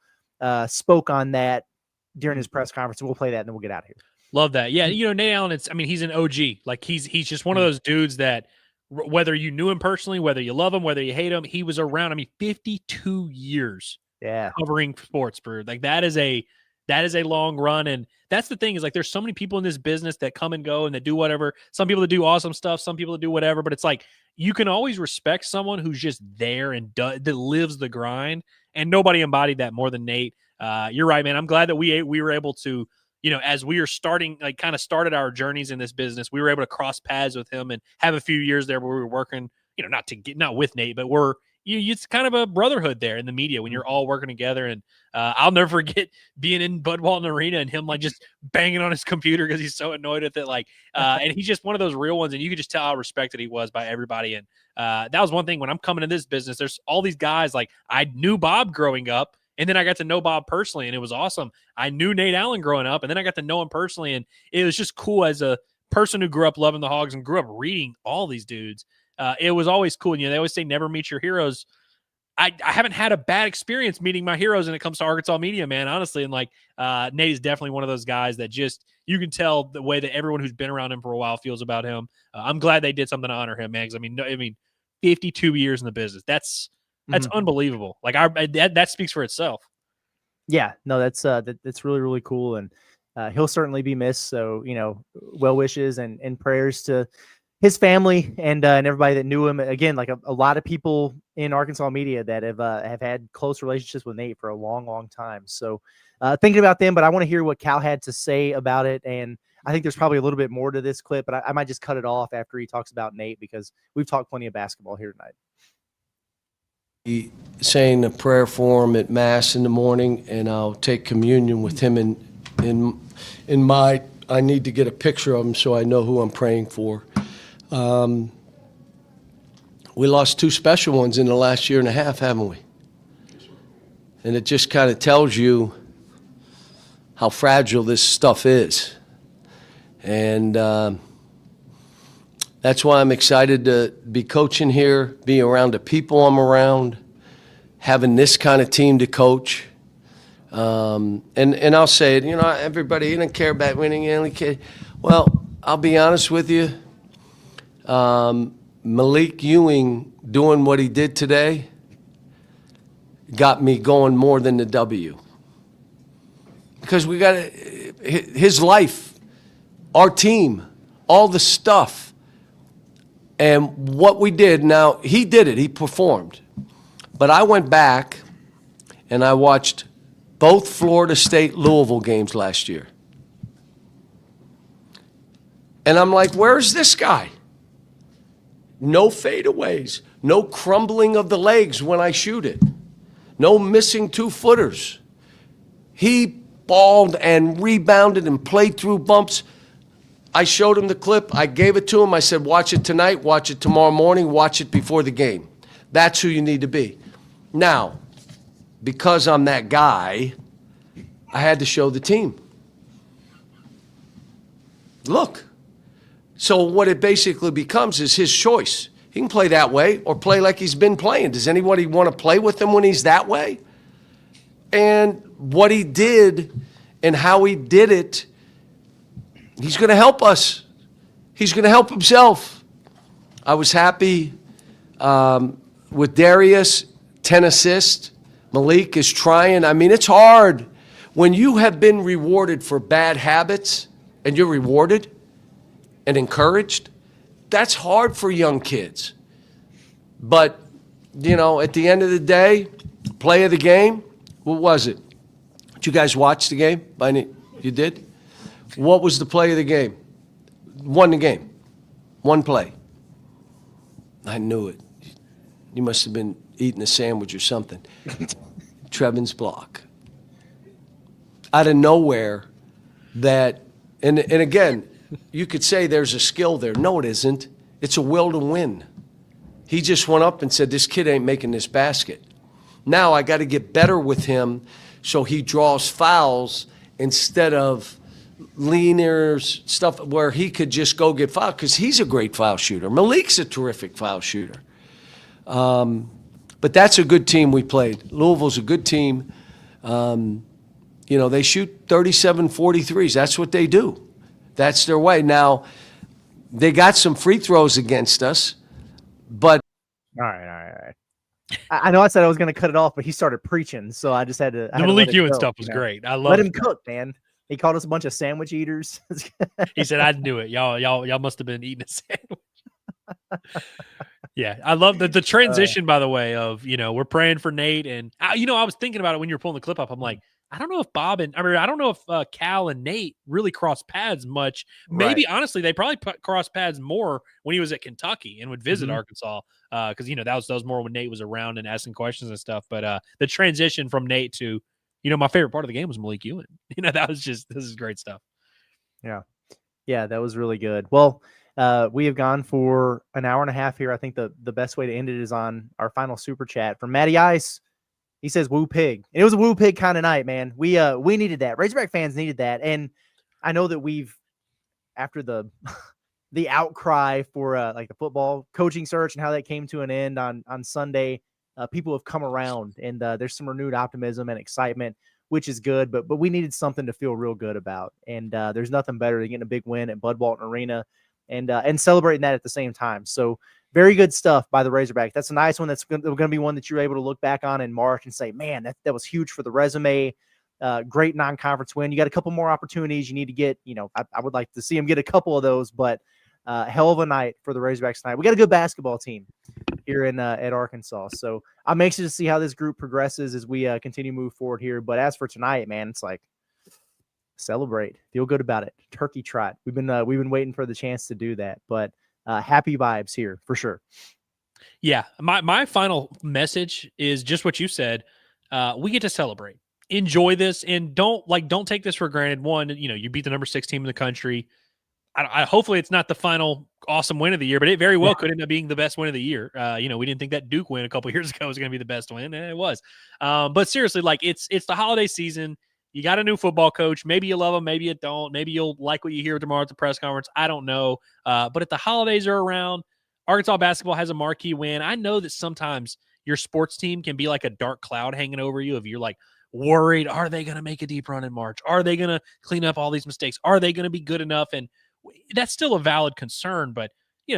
spoke on that during his press conference, and we'll play that, and then we'll get out of here. Love that. Yeah, Nate Allen. He's an OG. Like he's just one of those dudes that whether you knew him personally, whether you love him, whether you hate him, he was around. 52 years. Yeah, covering sports, bro. Like that is a long run, and that's the thing is like there's so many people in this business that come and go and that do whatever. Some people that do awesome stuff, some people that do whatever. But it's like you can always respect someone who's just there and that lives the grind, and nobody embodied that more than Nate. You're right, man. I'm glad that we were able to, as we were starting, like kind of started our journeys in this business, we were able to cross paths with him and have a few years there where we were working, not with Nate, but we're it's kind of a brotherhood there in the media when you're all working together. And I'll never forget being in Bud Walton Arena and him like just banging on his computer because he's so annoyed with it. Like, and he's just one of those real ones, and you could just tell how respected he was by everybody. And that was one thing when I'm coming in this business. There's all these guys, like I knew Bob growing up, and then I got to know Bob personally, and it was awesome. I knew Nate Allen growing up, and then I got to know him personally, and it was just cool as a person who grew up loving the Hogs and grew up reading all these dudes. It was always cool. And, they always say never meet your heroes. I haven't had a bad experience meeting my heroes when it comes to Arkansas media, man, honestly. And Nate is definitely one of those guys that just, you can tell the way that everyone who's been around him for a while feels about him. I'm glad they did something to honor him, man. Cause I mean, 52 years in the business. That's unbelievable. Like that speaks for itself. Yeah, no, that's really, really cool. And he'll certainly be missed. So, well wishes and prayers to his family and everybody that knew him. Again, like a lot of people in Arkansas media that have had close relationships with Nate for a long, long time. So thinking about them, but I want to hear what Cal had to say about it. And I think there's probably a little bit more to this clip, but I might just cut it off after he talks about Nate because we've talked plenty of basketball here tonight. Saying a prayer for him at Mass in the morning, and I'll take communion with him in my, I need to get a picture of him so I know who I'm praying for. We lost two special ones in the last year and a half, haven't we? And it just kind of tells you how fragile this stuff is. And that's why I'm excited to be coaching here, be around the people I'm around, having this kind of team to coach. And I'll say it, everybody, you don't care about winning, you only care. Well, I'll be honest with you. Malik Ewing doing what he did today got me going more than the W. Because we got his life, our team, all the stuff, and what we did. Now, he did it. He performed. But I went back and I watched both Florida State-Louisville games last year. And I'm like, where's this guy? No fadeaways, no crumbling of the legs when I shoot it, no missing 2-footers. He balled and rebounded and played through bumps. I showed him the clip. I gave it to him. I said, watch it tonight, watch it tomorrow morning, watch it before the game. That's who you need to be. Now, because I'm that guy, I had to show the team. Look. So what it basically becomes is his choice. He can play that way or play like he's been playing. Does anybody want to play with him when he's that way? And what he did and how he did it, he's going to help us. He's going to help himself. I was happy with Darius, 10 assists. Malik is trying. I mean, it's hard. When you have been rewarded for bad habits and you're rewarded and encouraged, that's hard for young kids. But, at the end of the day, play of the game, what was it? Did you guys watch the game? You did? What was the play of the game? Won the game. One play. I knew it. You must have been eating a sandwich or something. Trevon's block. Out of nowhere, and again, you could say there's a skill there. No, it isn't. It's a will to win. He just went up and said, this kid ain't making this basket. Now I got to get better with him so he draws fouls instead of leaner stuff where he could just go get fouled because he's a great foul shooter. Malik's a terrific foul shooter. But that's a good team we played. Louisville's a good team. They shoot 37 43s. That's what they do. That's their way. Now, they got some free throws against us, but... All right. I know I said I was going to cut it off, but he started preaching, so I just had to... The Malik Ewing stuff was great. I love Let him cook, man. He called us a bunch of sandwich eaters. He said, I knew it. Y'all must have been eating a sandwich. Yeah, I love the transition, by the way, of, we're praying for Nate. And, I was thinking about it when you were pulling the clip up. I'm like, I don't know if I don't know if Cal and Nate really cross paths much. Maybe honestly, they probably cross paths more when he was at Kentucky and would visit Arkansas, because that was more when Nate was around and asking questions and stuff. But the transition from Nate to, my favorite part of the game was Malik Ewan. This is great stuff. Yeah, that was really good. Well, we have gone for an hour and a half here. I think the best way to end it is on our final super chat from Matty Ice. He says, "Woo pig." And it was a woo pig kind of night, man. We needed that. Razorback fans needed that. And I know that after the the outcry for like the football coaching search and how that came to an end on Sunday, people have come around, and there's some renewed optimism and excitement, which is good. But we needed something to feel real good about. And there's nothing better than getting a big win at Bud Walton Arena and celebrating that at the same time. So very good stuff by the Razorback. That's a nice one. That's going to be one that you're able to look back on in March and say, man, that was huge for the resume. Great non-conference win. You got a couple more opportunities you need to get. I would like to see them get a couple of those, but hell of a night for the Razorbacks tonight. We got a good basketball team here at Arkansas. So I'm anxious to see how this group progresses as we continue to move forward here. But as for tonight, man, it's like celebrate, feel good about it. Turkey trot. We've been waiting for the chance to do that, but happy vibes here for sure. Yeah. My final message is just what you said. We get to celebrate, enjoy this, and don't take this for granted. One, you beat the number 6 team in the country. Hopefully it's not the final awesome win of the year, but it very well could end up being the best win of the year. We didn't think that Duke win a couple years ago was going to be the best win, and it was. But seriously, it's the holiday season. You got a new football coach. Maybe you love him, maybe you don't. Maybe you'll like what you hear tomorrow at the press conference. I don't know. But if the holidays are around, Arkansas basketball has a marquee win. I know that sometimes your sports team can be like a dark cloud hanging over you if you're like worried, are they going to make a deep run in March? Are they going to clean up all these mistakes? Are they going to be good enough? And that's still a valid concern. But,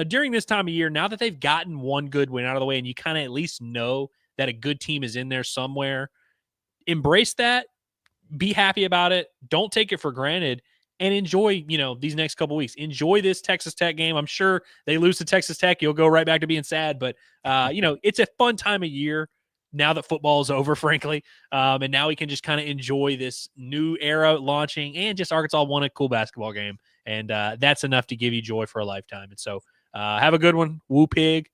during this time of year, now that they've gotten one good win out of the way and you kind of at least know that a good team is in there somewhere, embrace that. Be happy about it. Don't take it for granted, and enjoy, these next couple weeks. Enjoy this Texas Tech game. I'm sure they lose to Texas Tech, you'll go right back to being sad, but it's a fun time of year now that football is over, frankly. And now we can just kind of enjoy this new era launching, and just Arkansas won a cool basketball game. And that's enough to give you joy for a lifetime. And so have a good one. Woo pig.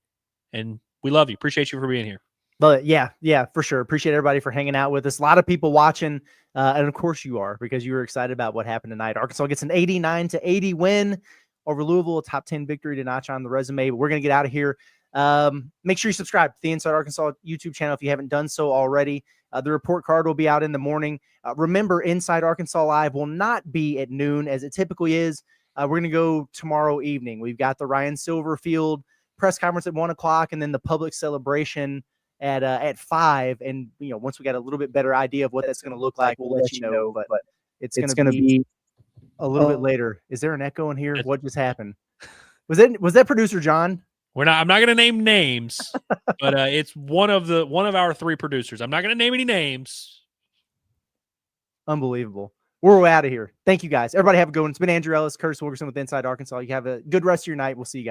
And we love you. Appreciate you for being here. But yeah, for sure. Appreciate everybody for hanging out with us. A lot of people watching, and of course you are, because you were excited about what happened tonight. Arkansas gets an 89-80 win over Louisville, a top 10 victory to notch on the resume. But we're going to get out of here. Make sure you subscribe to the Inside Arkansas YouTube channel if you haven't done so already. The report card will be out in the morning. Remember, Inside Arkansas Live will not be at noon as it typically is. We're going to go tomorrow evening. We've got the Ryan Silverfield press conference at 1 o'clock, and then the public celebration at 5. And once we got a little bit better idea of what that's going to look like, we'll let you know. But it's going to be a little bit later. Is there an echo in here? What just happened? Was that producer John? I'm not going to name names, but it's one of our 3 producers. I'm not going to name any names. Unbelievable. We're out of here. Thank you guys. Everybody have a good one. It's been Andrew Ellis, Curtis Wilkerson with Inside Arkansas. You have a good rest of your night. We'll see you guys.